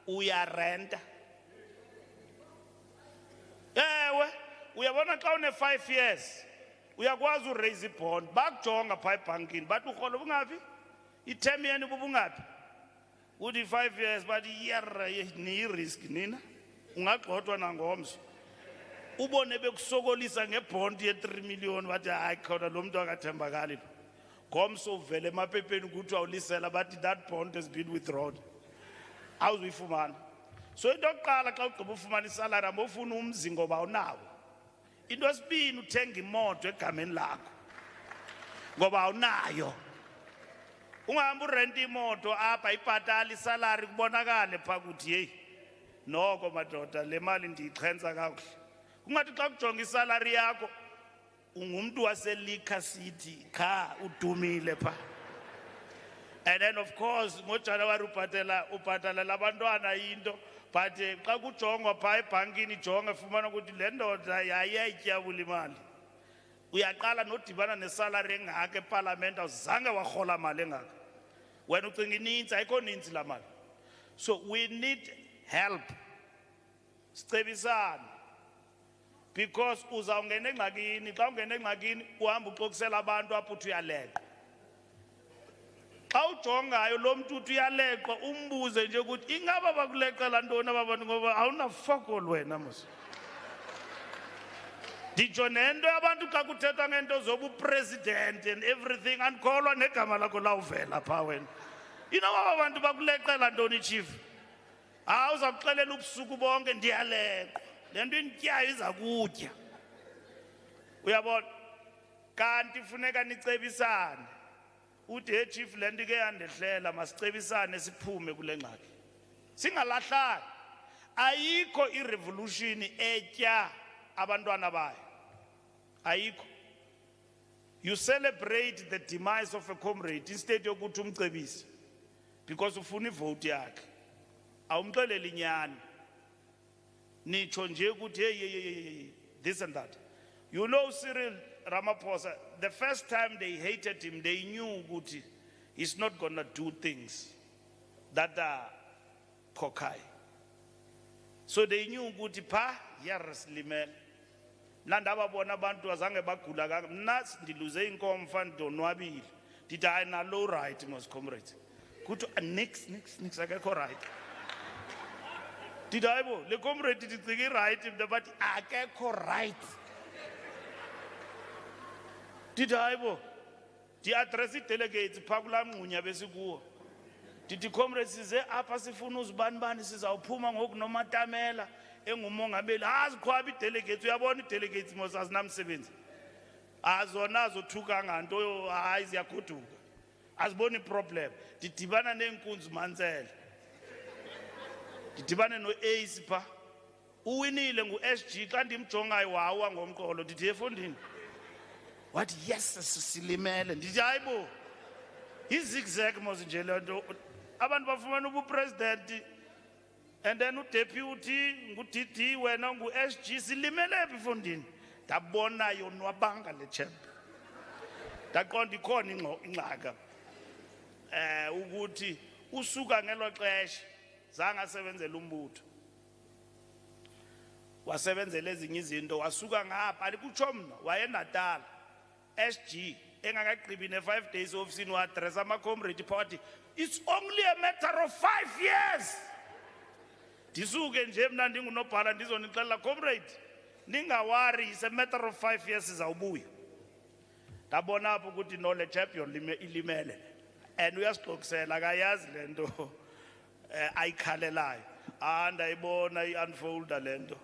uyarenta ewe uyabona xa une-5 years uyakwazi uraise ibond bakujonga phaa ebhankini bathi urholo bungaphi i-term yeni bubungaphi uthi 5 years bathi yera niyi-risk nina ungagxothwa nangomso ubone bekusokolisa ngebhondi ye-3 million bathi hayi khona lo mntu akathembakali ngomso uvele emaphepheni ukuthi awulisela bathi that bond has been withdrawn awuzuyifumana so into yokuqala xa ugqiba ufumana isalari ambofuna umzi ngoba awunawo into yesibini uthenga imoto egameni lakho ngoba awunayo ungahamba urenta imoto apha ibhatala isalari kubonakale phaa kuthi heyi noko madoda le mali ndiyixhentsa kakuhle kungathi xa kujonga isalari yakho ungumntu waseLiquor City kha udumile phaa and then of course ngoJanuwari ubhatalela abantwana into but xa kujongwa phaa ebhankini ijonga ifumana ukuthi le ndoda yayiyayityabula imali uyaqala nodibana nesalari engaka epalamente awuzange warhola mali engaka wena ucinga inintsi ayikho nintsi laa mali so we need help sicebisane because uzawungena engxakini xa ungena engxakini uhamba uxokisela abantu apho uthi uyaleqwa xa ujongayo lo mntu uthi uyaleqwa umbuze nje ukuthi ingaba bakuleqela ntoni aba bantu ngoba awunafokol wena mos nditsho nento abantu xa kuthethwa ngento zobupresident and everything andikholwa negama lakho lawuvela phaa wena inoba aba bantu bakuleqela ntoni chief uzawuxelela ubusuku bonke ndiyaleqwa le nto indityayo iza kutya uyabona kanti funeka nicebisane uthi hey chief le nto ke yandehlela masicebisane siphume kule ngxaki singalahlani ayikho irevolution etya abantwana bayo ayikho you celebrate the demise of a comrade instead yokuthi umcebise because ufuna ivote yakhe awumxeleli inyani nitsho nje ukuthi hey this and that you know Cyril Ramaphosa the first time they hated him they knew ukuthi he's not gonna do things that are cockeye so they knew ukuthi pha yarasilimela mna ndababona abantu azange bagula kanga mna ndiluze inkomo mfana ndonwabile Did I na low right, most comrades? Kuto nix, I get right. Did I bo? Le comrade did it right, but I get right. Did I bo? The address delegates, Pagula Munya Besiguo. Did the comrades say, Apasifunus Banban, says, our Puma Hog no Matamela, Engumong Abel, as Quabi delegates, we have only delegates most as Nam Sevens. As Onazo Tukang and Doyo Eyes Yakutu. As Bonnie problem. The Tibana name Kunz Manzel. The Tibana no Ace Pa. Uwini Lengu SG, can't him Chongai Wawang on call, did he fund him? What yes, Cecily Mel and Dijaibo. He's zigzag Mosingelo. Aban Bafumanubu president. And then deputy, Ngutiti, when on SG, Silimele befundin. Tabona yon wabanga le champ. That can't be called in Laga. Uguti, Usuga Nelo Clash, Zanga Sevens a Lumbut. Was sevens a lezing is in the Wasuga up, Alikuchom, Wayanadal, SG, Engagri in 5 days of Sinua, Tresama Comrade Party. It's only a matter of 5 years. Tisuga and Jem Nanding no Paradis on Itala Comrade. Ninga wari is a matter of 5 years is our boy. Tabona Puguti no le champion Limele. And we are spoke say like I asked Lendo. I kalelai. And I born I unfold the Lendo.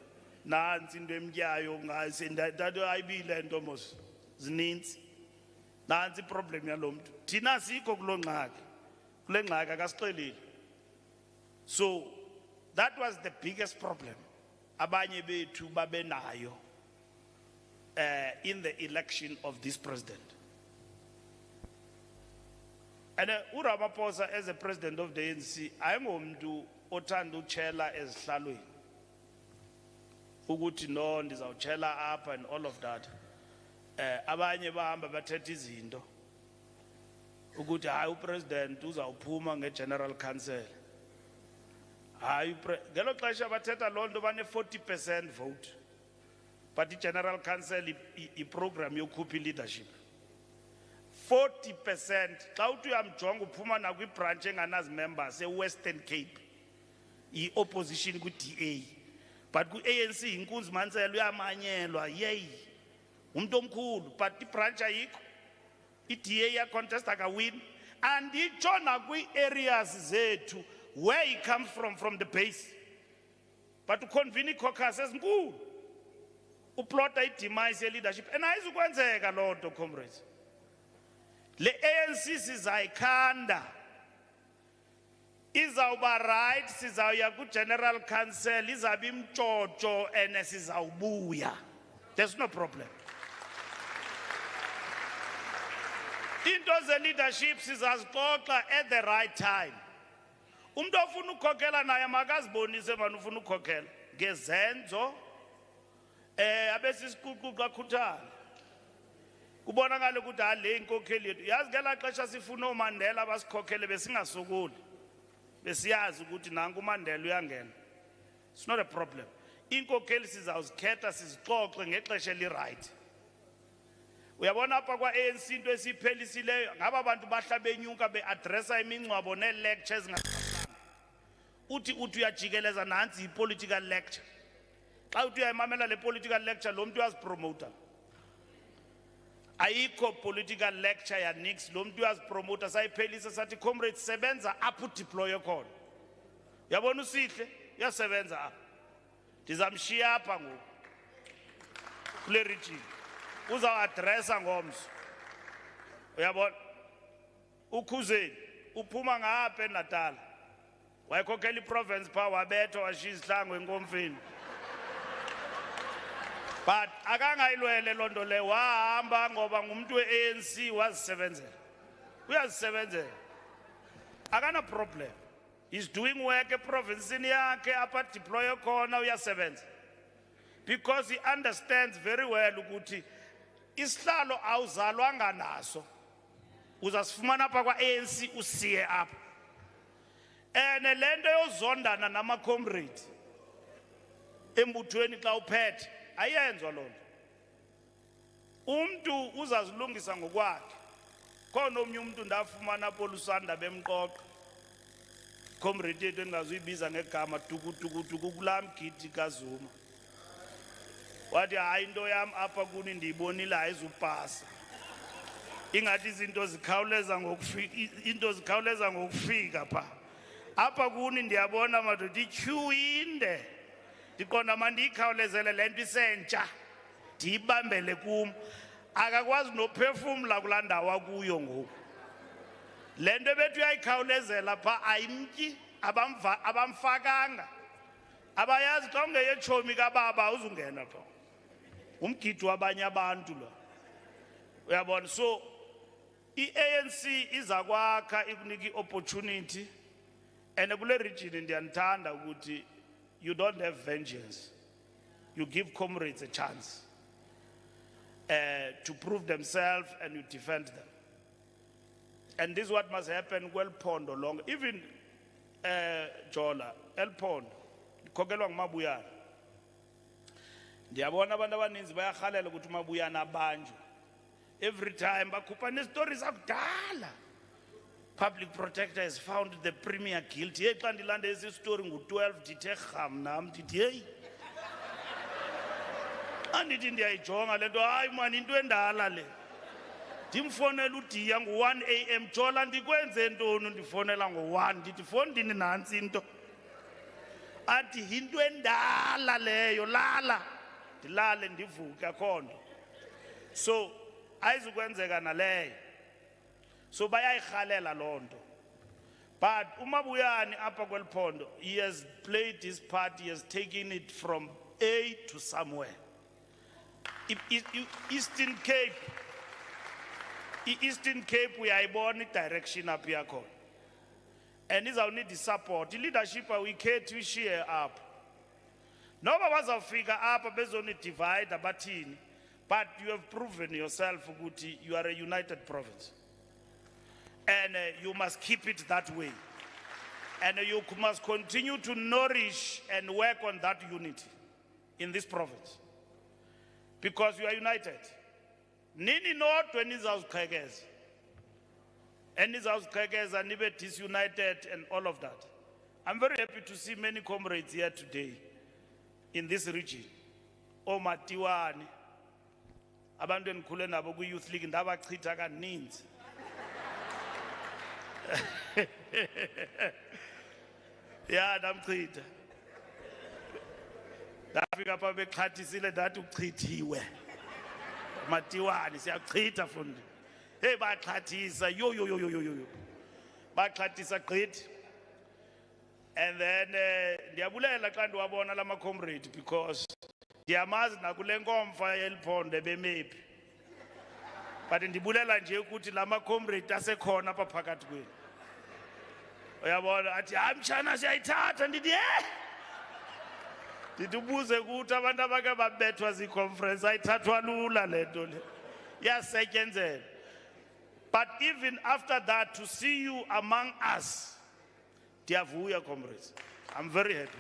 Nans in them young eyes in that I be Lendo most. Znins. Nancy problem yalom. Tina Siko Glongag. Glengag Agastoli. So that was the biggest problem. Abanyebe to Babenayo in the election of this president. And Uramaposa as the president of the ANC, I'm going to Otandu Chela as Salui. Uguti no, and our Chela up and all of that. Abanye Bamba Batetizindo. Uguti High President, who's our Puma General Council. Gelo Klasha Bateta Londo 40% vote. But the General Council I program your coup leadership. 40%. Kautu am Jongo Puma na branching and as members, a Western Cape. I opposition with DA. But good ANC in Kunz Mansell, we are Manyelwa, yay. Cool, but the branch I DA contest I win. And the Chonagui areas zetu. Where he comes from the base. But to convene caucus says, good. Uplot I demise leadership. And I want to say a lot of comrades. The ANC is Aikanda. Is our right, is our Yaku General Council, is our Bim Chocho, and is our Buya. There's no problem. Into the leadership is as at the right time. Umdofunu kokela na yamagaz bonise manufunu kokela gezenzo abesisikuku kakhuthala kubona ngale ukuthi ale inkokheli yethu yazi ngela xesha sifuna uMandela basikhokhele besingasukuli besiyazi ukuthi nanku uMandela uyangena. It's not a problem. Inkokheli sizawuzikhetha sizixoxe ngexesha eli right. Uyabona apha kwa ANC into esiphelisileyo ngaba abantu bahlabe enyuka beaddressa imingcwabo ne-lectures uthi uyajikeleza nansi i-political lecture. Xa uthi uyayimamela le political lecture lo muntu uyazipromota. Ayikho political lecture ya nix lo muntu uyazipromota sayiphelisa sathi comrades sebenza apho deploy khona. Uyabona usihle uyasebenza apha. Ndizamshiya apha ngoku. Kule region. Uza addressa ngomso. Uyabona? Ukhuzeni uphuma ngapha eNatal. Wayekhokhela iprovince pha wabetho washiya isihlangu enkomfeni. But akangayilwele lonto le wahamba ngoba ngumuntu weANC wazisebenzela. Uyazisebenzela. Akana problem. He's doing work eprovincini yakhe apha deploy khona uyasebenza. Because he understands very well ukuthi isihlalo awuzalwanga naso. Uzasifumana apha kwaANC usiye apha. Ene lento yozondana nama comrade embuthweni xa uphethe ayenzwa lonto. Umuntu uzazilungisa ngokwakhe. khona omnye umuntu ndafumana polusanda bemqoqa comrade yethu engazuyibiza ngegama tukutukutuku kulaa mgidi kaZuma wathi hayi into yam apha kuni ndiyibonile ayizupasa ingathi izinto zikhawuleza ngokufika pha apha kuni ndiyabona madoda ityhu inde ndiqonda mandiyikhawulezele le nto isentsha ndiyibambele kum akakwazi nophefumla kulaa ndawo akuyo ngoku le nto ebethu uyayikhawulezela pha ayimtyi abamfakanga abayazi xa ungeyetshomi kababa awuzungena pha umgidi wabanye abantu lo uyabona so i-ANC iza kwakha ikunika i-opportunity and kule region ndiyanithanda ukuthi you don't have vengeance you give comrades a chance to prove themselves and you defend them. And this is what must happen kwelphondo long even Jola elphondo likhokelwa ngumabuyana ndiyabona abantu abaninzi bayarhalela ukuthi umabuyana abanjwe every time bakhupha nestories akudala public protector has found the premier guilty hey xa ndilande esi story ngu-12 ndithe rham nam ndithi heyi andithi ndiyayijonga le nto hayi mani into endala le ndimfonela udiya ngo-1 AM Jola ndikwenze ntoni ndifonela ngo-1 ndithi fondini nantsi into athi yinto endala leyo lala ndilale ndivuke akho nto so ayizukwenzeka naleyo so bayayirhalela loo nto but umabuyane apha kweliphondo he has played his part he has taken it from A to somewhere Eastern Cape i-Eastern Cape uyayibona i-direction apho yakhona and izawunida i-support i-leadership awuyikhethi uyishiye apha noba bazawufika apha bezonidivide abathini but you have proven yourself ukuthi you are a united province and you must keep it that way and you must continue to nourish and work on that unity in this province because you are united nini nodwa nizawuziqhekeza and nizawuziqhekeza nibe disunited and all of that. I'm very happy to see many comrades here today in this region omatiwane abantu endikhule nabo kwi-youth league ndabachitha kaninzi ya ndamchitha ndafika pha bexhathisile ndathi uchithiwe matiwane siyachitha fundi hey baxhathisa yo baxhathisa gqithi and then ndiyabulela xa ndiwabona la macomrade because ndiyamazi nakule nkomfa yeliphondo bemephi but ndibulela nje ukuthi la macomrade asekhona apha phakathi kwenu uyabona athi hayi mtshana siyayithatha ndithi ndibuze ukuthi abantu abake babethwa ziconference ayithathwa lula le nto le iyasetyenzela but even after that to see you among us ndiyavuya comrades I'm very happy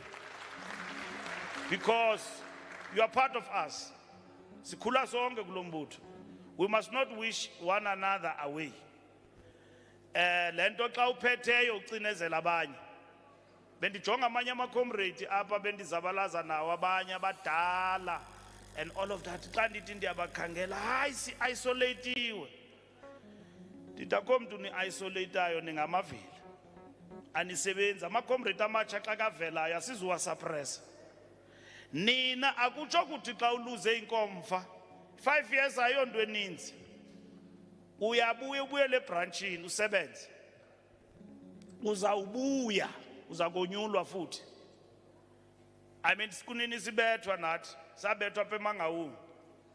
because you are part of us sikhula sonke kulo mbutho we must not wish one another away le nto xa uphetheyo ucinezela abanye bendijonga amanye amacomrade apha bendizabalaza nawo abanye abadala and all of that xa ndithi ndiyabakhangela hayi si-isolatiwe ndithi akho mntu ni-isolatayo ningamavili anisebenzi amacomrade amatsha xa kavelayo asizuwasapresa nina akutsho kuthi xa uluze inkomfa 5 years ayonto eninzi uyabuya ubuyele ebranchini usebenze uzawubuya uza konyulwa futhi I mean sikunini sibethwa nathi sabethwa apha eMangaung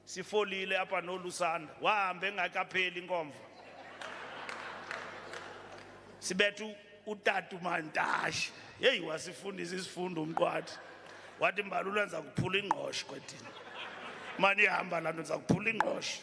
sifolile apha nolusanda wahambe engakapheli inkomfa sibethu utata uMantashe hey wasifundisa isifundo umqwathi wathi Mbalula nza kuphula ingqosho kwethina mani ihamba la nto nza kuphula ingqosho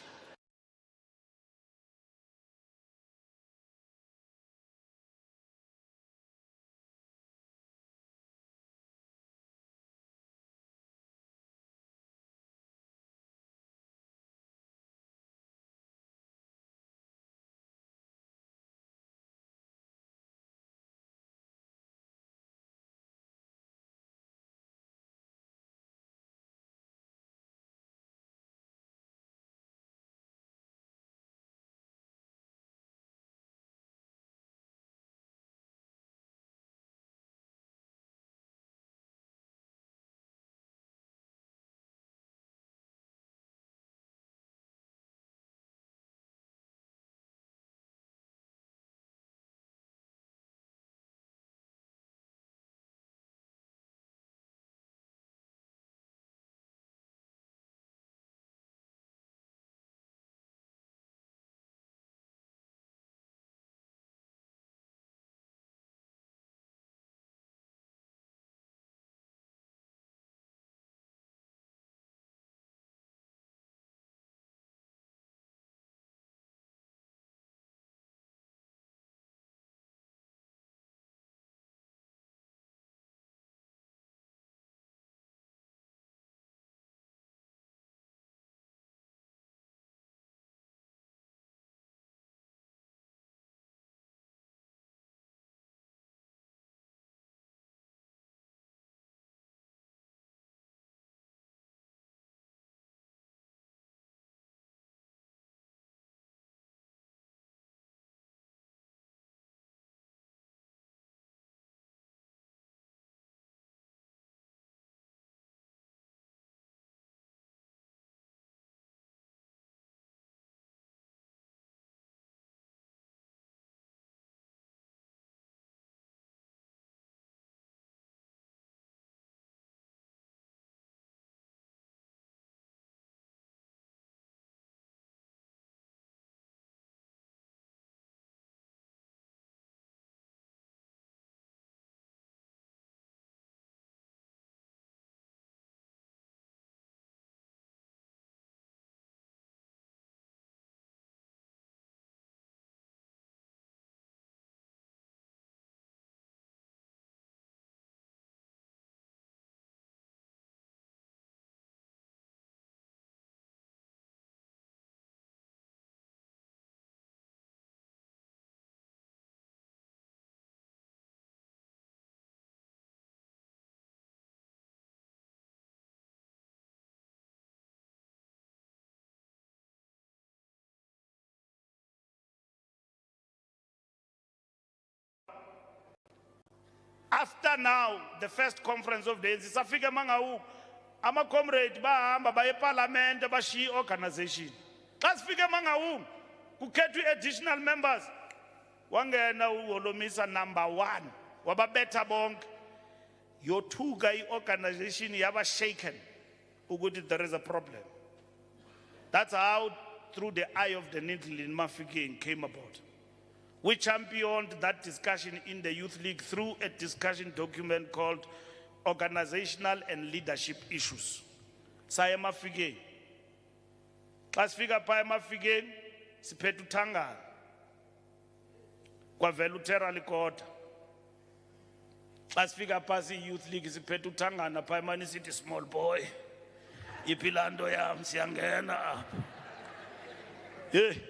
After now, the first conference of the ANC, safike mangawu, ama comrade bahamba baye parliament bashi organization. Xa sifike mangawu, kukhethwa additional members. Wangena uholomisa number 1, wababetha bonke. Yothuka i-organization yaba shaken. Ukuthi there is a problem. That's how, through the eye of the needle in Mafikeng came about. We championed that discussion in the Youth League through a discussion document called Organizational and Leadership Issues. Saya Mafikeng. Xa sifika phaya Mafikeng, siphethe uthangana. Kwavela uThera Likota. Xa sifika phasi i-Youth League, siphethe uthangana phaya mani sithi small boy. Ipilando yam siyangena apha. Hey.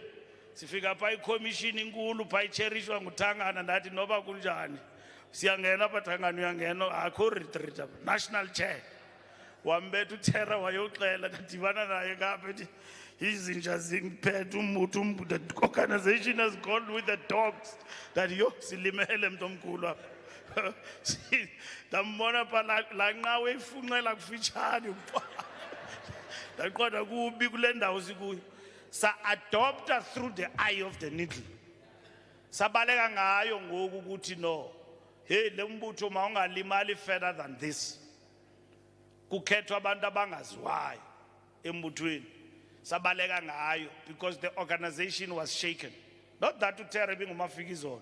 Sifika pa i-commission inkulu pa icherishwa nguthangana ndathi noba kunjani siyangena apha thangana uyangena akho retreat apha national chair wambetha uThera wayoxela kadibana naye ngapha ethi izinja zingiphethe umuntu the organization has gone with the dogs that yo silimele mntu omkhulu apha ndambona pha la nqawe ifunxela kufitshane ndaqonda kubi kule ndawo sikuyo. Sa adopta through the eye of the needle. Sabaleka ngayo ngoku ukuthi no. Hey le mbutho mawungalimali further than this. Kukhethwa abantu abangaziwayo embuthweni. Sabaleka ngayo because the organization was shaken. Not that uThera bengumafikizolo,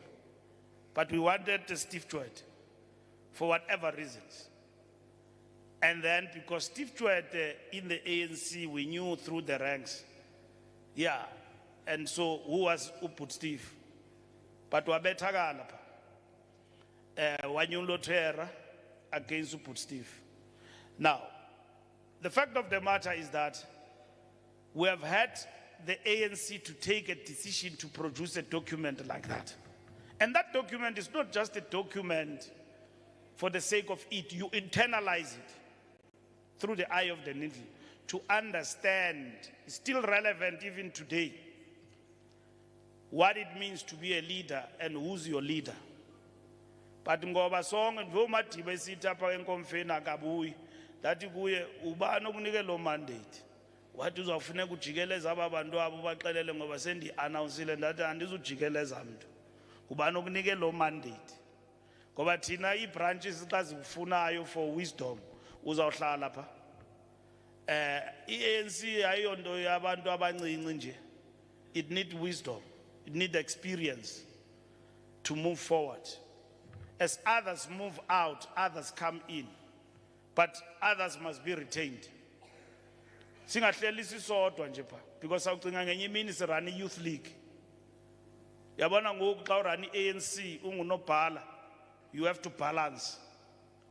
but we wanted the Steve Tshwete for whatever reasons. And then because Steve Tshwete in the ANC we knew through the ranks. Yeah, and so who was Uput Steve? But wabethakala pa. Wanyulo Thera against Uput Steve. Now, the fact of the matter is that we have had the ANC to take a decision to produce a document like that. And that document is not just a document for the sake of it. You internalize it through the eye of the needle. To understand, it's still relevant even today, what it means to be a leader and who's your leader. But ngoba sonke ndomadibe sithapha enkomfeni akabuyi dathi kuye ubani okunike lo mandate wathi uzafuneka ujikeleza ababantu abo baxelele ngoba sendi announcele ndathi andizujikeleza mntu ubani okunike lo mandate ngoba thina i-branches xa zifunayo for wisdom uzawuhlala pha. ANC ayonto yabantu abancinci nje. It needs wisdom, it needs experience to move forward. As others move out, others come in, but others must be retained. Singahleli sisodwa nje pha because awucinga ngenye imini sirun Youth League. Yabona ngoku xa urun ANC ungunobhala, you have to balance.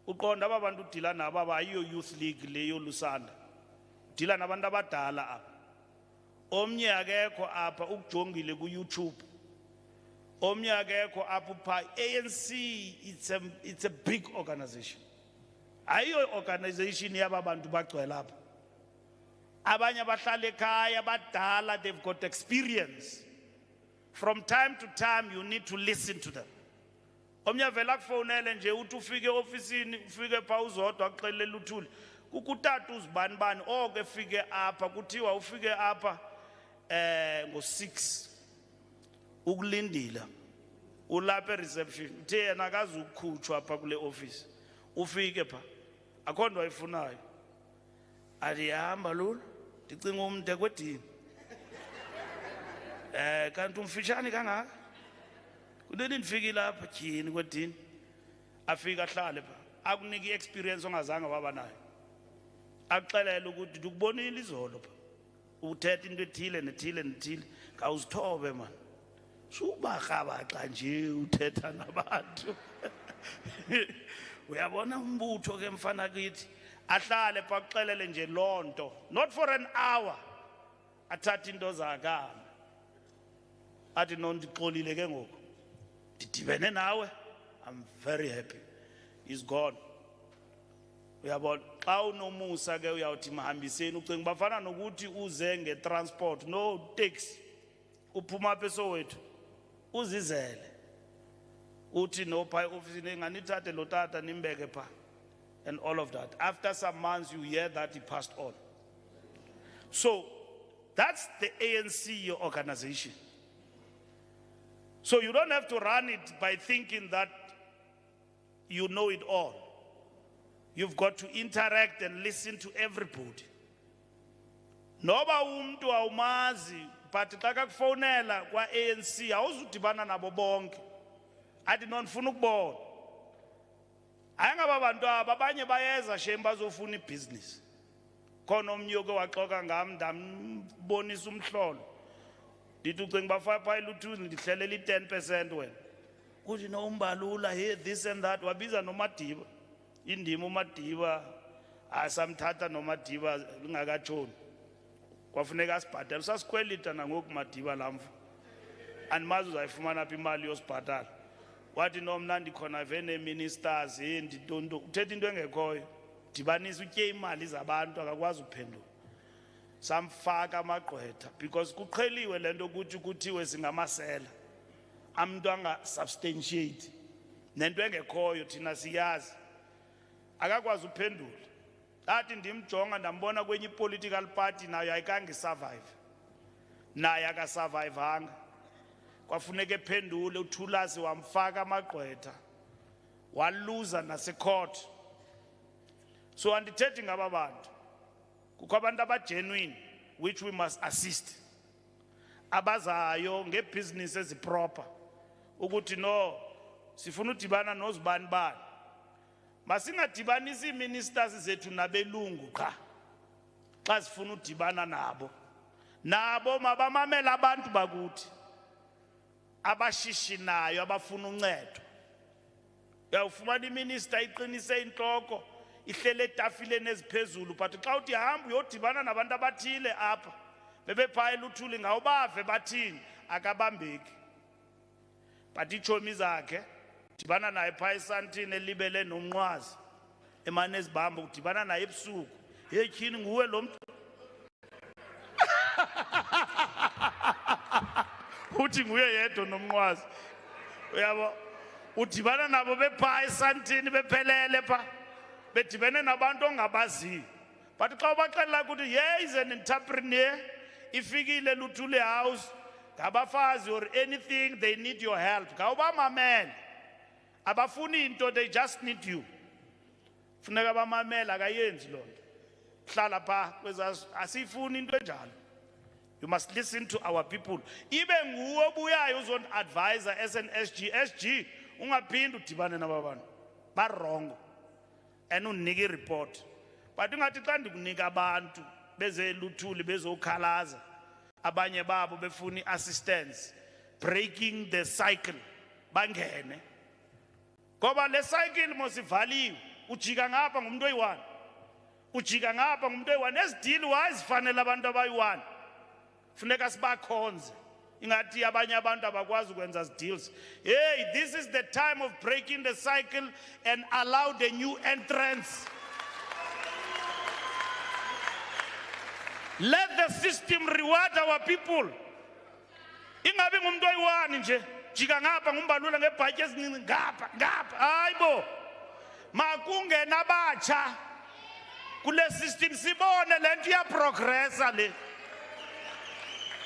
Uqonda ababantu udila nabo abayiyo Youth League leyo lusanda. Dila nabantu abadala apha. Omnye akekho apha ukujongile ku YouTube. Omnye akekho apha upha. ANC it's a big organization. Ayiyo organization yaba bantu bagcwele apha. Abanye abahlala ekhaya badala, they've got experience. From time to time you need to listen to them. Omnye vela kufonele nje uthi ufike eofisini ufike pha uzodwa akuxelela uthuli. Kukutata uzibani oke fike apha kuthiwa ufike apha ngo-6 ukulindila ulapha reception uthe yena akazi ukukhutshwa apha kule office ufike pha akho nto ayifunayo athi hamba lula ndicinga umntu ekwedini kanti umfitshane kangaka kuneni ndifikile apha tyhini kwedini afike ahlale pha akunika i-experience ongazange waba nayo. Akuxelela ukuthi ukubonile izolo pha uthetha into ethile nethile nethile ngawuzithobe man subakrabaxa nje uthetha nabantu. Uyabona umbutho ke mfana kithi ahlale pha kuxelele nje lonto not for an hour athatha into zakama athi nondixolile ke ngoku ndidibene nawe I'm very happy he's gone. Uyabona xa unomusa ke uyawuthi mahambiseni ucinga bafana nokuthi uze ngetransport no taxi uphuma apha eSoweto uzizele uthi no pha office nganithathe lo tata nimbeke pha, and all of that. After some months you hear that he passed on. So that's the ANC, your organization. So you don't have to run it by thinking that you know it all. You've got to interact and listen to everybody. Noba umuntu awumazi, but xa kakufonela kwa ANC awuzudibana nabo bonke. Athi nonifuna ukubona. Ayangaba bantu abanye bayeza shem bazofuna ibusiness. Khona omnye oke waxoka ngam ndambonisa umhlolo. Ndithi ucinga bafaka pha eluthuni ndihlelela i-10% wena. Kuthi no Mbalula here this and that wabiza noMadiba. Indima uMadiba asamthatha noMadiba lingakatshoni. Kwafuneka asibhatale sasikhwelita nangoku Madiba lamfu. Andimazi uzayifumana phi imali yosibhatala. Wathi no mna ndikhona vene ministers ndinto uthetha into engekhoyo. Dibanisa utye imali zabantu akakwazi uphendula. Samfaka amagqwetha because kuqheliwe lento ukuthi kuthiwe singamasela. Amuntu anga substantiate. Nento engekhoyo thina siyazi. Akakwazi uphendula. Athi ndimjonga ndambona kwenye political party nayo ayikange survive. Naye akasurvivanga. Kwafuneka ephendule uThulasi wamfaka amagqwetha. Waluza nasecourt. So andithethi ngaba bantu. Kukho abantu abagenuine which we must assist. Abazayo ngebusiness eziproper. Ukuthi no sifuna udibana nozibani bani. Masingadibanisi ministers zethu nabelungu qha. Xa sifuna udibana nabo. Nabo mabamamela abantu bakuthi. Abashishinayo abafuna uncedo. Uyawufumana iminister iqinise inhloko ihlele etafileni eziphezulu but xa uthi hamba uyodibana nabantu abathile apha bebepha eluthuli ngawubave bathini akabambeki. But ichomi zakhe dibana naye pha esantini elibele nomnqwazi emane ezibamba udibana naye ebusuku. Hey tyhini nguwe lo muntu. Uthi nguye yedwa nomnqwazi. Uyabo udibana nabo bepha esantini bephelele pha bedibene nabantu ongabaziyo. But xa ubaxelela ukuthi yeah is an entrepreneur ifikile luthule house ngabafazi or anything they need your help. Ngawubamamela. Abafuni into they just need you. Funeka bamamela akayenzi lonto. Hlala pha kwezazi asifuni into enjalo. You must listen to our people. Ibe nguwe obuyayo uzon advisor SG ungaphindi udibane nababantu. Ba wrong. And unike report. But ungathi xa ndikunika abantu beze luthuli bezokhalaza. Abanye babo befuni assistance. Breaking the cycle. Bangene. Ngoba le cycle mosivaliwe. Ujika ngapha ngumuntu oyi-1. Ujika ngapha ngumuntu oyi-1. Esidili wazifanele abantu abayi-1. Funeka sibakhonze. Ingathi abanye abantu abakwazi ukwenza deals. Hey, this is the time of breaking the cycle and allow the new entrants. Let the system reward our people. Ingabi ngumuntu oyi-1 nje. Jika ngapha nguMbalula ngebhatyi ezincinci ngapha. Hayibo. Makungena abatsha. Kule system sibone lento iya progressa le.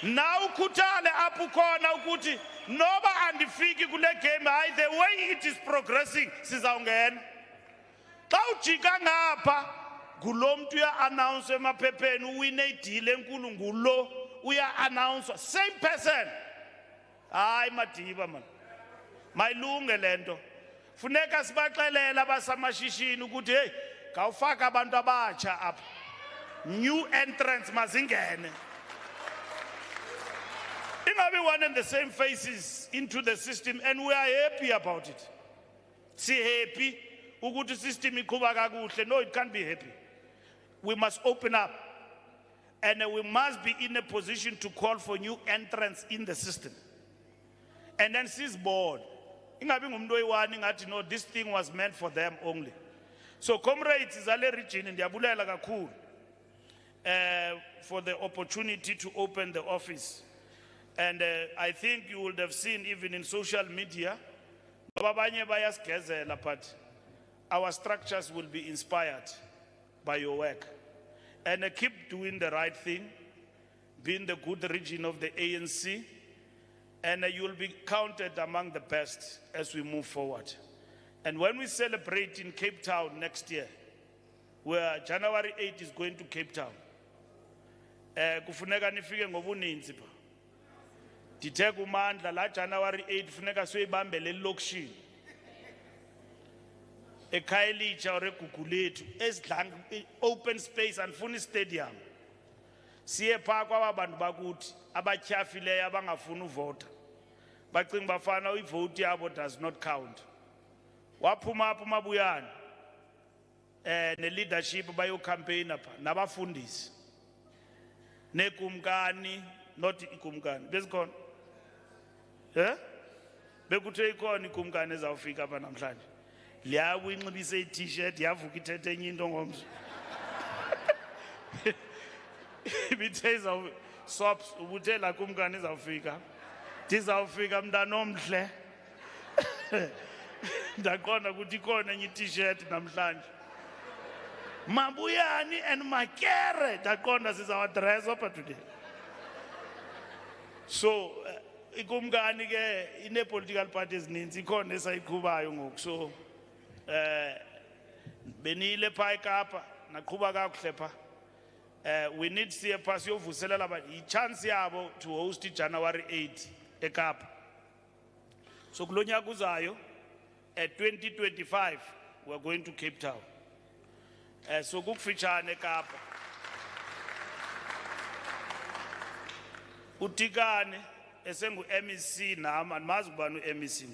Now kutale apho khona ukuthi noba andifiki kule game hayi the way it is progressing sizawungena. Xa ujika ngapha ngulo muntu uya announce emaphepheni uwine ideal enkulu ngulo uya announce same person. Hayi Madiba man. Mayilunge lento. Funeka sibaxelele abasamashishini ukuthi hey kawufaka abantu abatsha apha. New entrants mazingene. Ingabe one and the same faces into the system and we are happy about it. Si happy ukuthi system iqhuba kakuhle. No, it can't be happy. We must open up and we must be in a position to call for new entrants in the system. And then she's bored. Ingabe ngumuntu oyi-1 ngathi no this thing was meant for them only. So comrades izale region ndiyabulela kakhulu for the opportunity to open the office. And I think you would have seen even in social media, Abanye bayasigezela, but our structures will be inspired by your work. And keep doing the right thing, being the good region of the ANC, and you will be counted among the best as we move forward. And when we celebrate in Cape Town next year, where January 8 is going to Cape Town, kufuneka nifike ngobuninzi pha. Dithe kumandla la January 8 funeka soyibambele elokishini. Ekhayelitsha or eGugulethu esidlang open space and funi stadium. Siye pha kwabantu bakuthi abatyhafileyo abangafuni uvota. Bacinga bafana ivote yabo does not count. Waphuma apha uMabuyane ne leadership bayo campaign apha nabafundisi. Nekumkani, not ikumkani. Bezikhona? Bekuthe ikhona ikumkani ezawufika apha namhlanje. Liyawo inxibise i-t-shirt yavuka ithethe enye into ngomso. Ibithe sops ubuthe la kumkani izawufika. Ndizawufika mntana omhle. Ndaqonda ukuthi ikhona enye i-t-shirt namhlanje. Mabuyane and Makere, ndaqonda sizawadress apha today. So ikumkani ke ine-political parties ezininzi ikhona esayiqhubayo ngoku. So benile pha eKapa naqhuba kakuhle pha. We need siye pha siyovuselela i-chance yabo to host January 8 eKapa. So kulo nyaka uzayo 2025 we're going to Cape Town. So kukufitshane eKapa. Utikane esengu MEC nami andimazi ubani uMEC.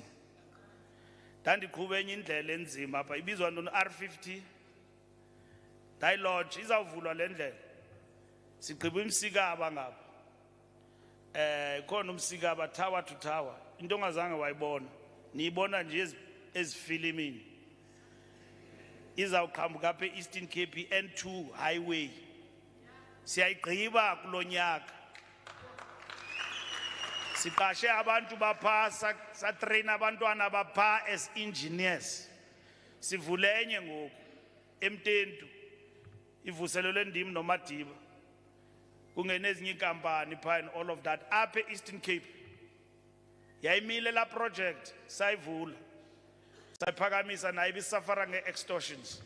Ndandiqhube enye indlela enzima apha ibizwa ntoni R50 Dialogue izawuvulwa le ndlela. Sigqiba imsikaba ngapha. Khona umsikaba tower to tower. Into ongazange wayibona. Niyibona nje ezifilimini. Izawuqhamuka apha eEastern Cape N2 highway. Siyayigqiba kulonyaka. Siqashe abantu bapha satrain abantwana bapha as engineers. Sivule enye ngoku eMtentu. Ivuselelwe ndim noMadiba. Kungene ezinye inkampani pha and all of that apha eEastern Cape. Yayimile la project sayivula. Sayiphakamisa nayo ibisafara nge-extortions.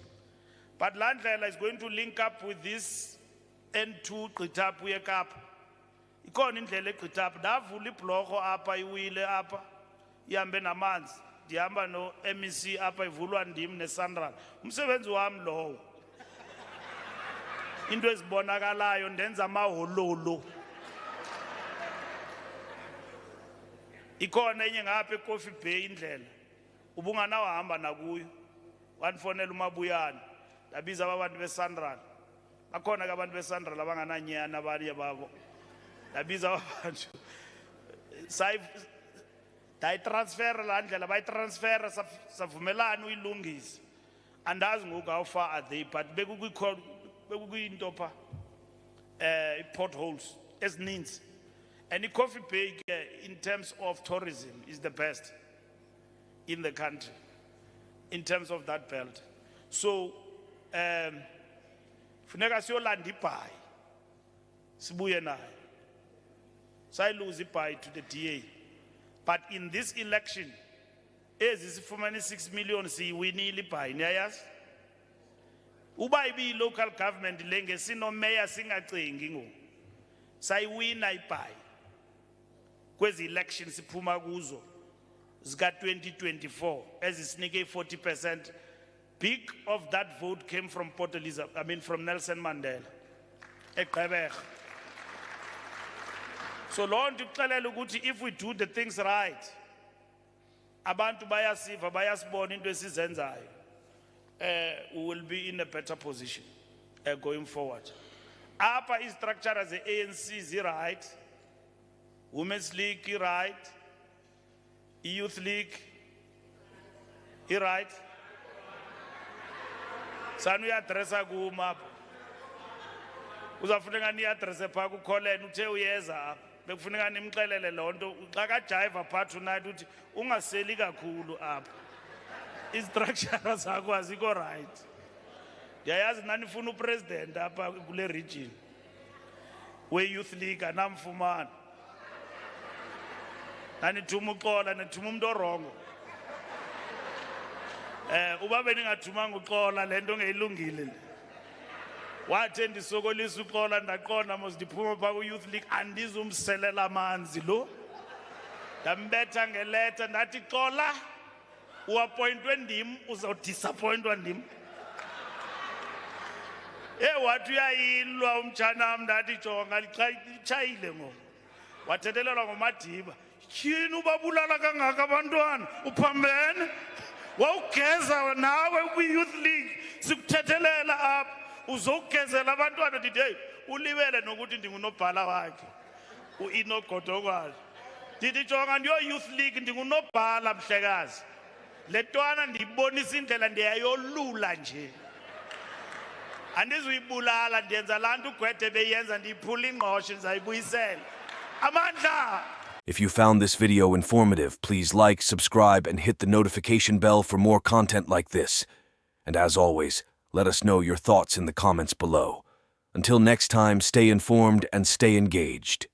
But Landlela is going to link up with this N2 Gqithapu yeKapa. Ikhona indlela eGqithapu ndavula ibhlorho apha iwile apha ihambe namanzi ndihamba no MEC apha ivulwa ndim neSandral. Umsebenzi wami lowo. Into ezibonakalayo ndenza amahololo. Ikhona enye ngapha eCoffee Bay indlela. Ubunganawahamba nakuyo. Wanfonela uMabuyane. Ndabiza abantu beSandral. Bakhona ke abantu beSandral abangananyana abanye babo. Ndabiza abantu. Dayitransfer la ndlela bayitransfer savumelana uyilungisa. Andazi ngoku how far are they, but bekuyinto pha potholes ezininzi. And iCoffee Bay in terms of tourism is the best in the country in terms of that belt. So funeka siyolanda ibhayi sibuye nayo. Sayiluza ibhayi to the DA. But in this election ezisifumane 6 million siyiwinile ibhayi niyayazi. Uba ibi local government lenge sinomeya singacingi ngo. Sayiwina ibhayi. Kwezi elections siphuma kuzo zika 2024 ezisinike 40%. Big of that vote came from Port Elizabeth, from Nelson Mandela. eGqeberha. So Lord, if we do the things right, abantu bayasiva bayasibona into esizenzayo, we will be in a better position going forward. Apa is structure as the ANC is right, Women's League right, Youth League right. Sanu ya addressa kuma. Uzafuneka ni address pha ku Colin uthe uyeza. bekufuneka nimxelele lonto xa kajiva phaa tonight uthi ungaseli kakhulu apha istructure zakho azikho right ndiyayazi nanifuna upresident apha kule region we-youth league anamfumana nanithuma uxola nithuma umuntu orongo uba beningathumanga uxola le nto ngeyilungile wathi ndisokolisa uxola ndaqonda mos ndiphuma phaa ku-youth league andizumselela amanzi lo ndambetha ngeleta ndathi xola uappointwe ndim uzawudisappointwa ndim wathi uyayilwa umtshanam ndathi jonga litshayile ngoku wathethelelwa ngomadiba tyhini ubabulala kangaka abantwana uphambene wawugeza nawe kwi-youth league sikuthethelela apha uzowugezela abantwana ndithi heyi ulibele nokuthi ndingunobhala wakhe uinogodokwazi ndithi jonga ndiyo-youth league ndingunobhala mhlekazi le ntwana ndiyibonisa indlela ndiyayolula nje andizuyibulala ndiyenza laa nto ugwede beyenza ndiyiphula ingqosho ndizayibuyisela amandla.
If you found this video informative, please like, subscribe, and hit the notification bell for more content like this. And as always, let us know your thoughts in the comments below. Until next time, stay informed and stay engaged.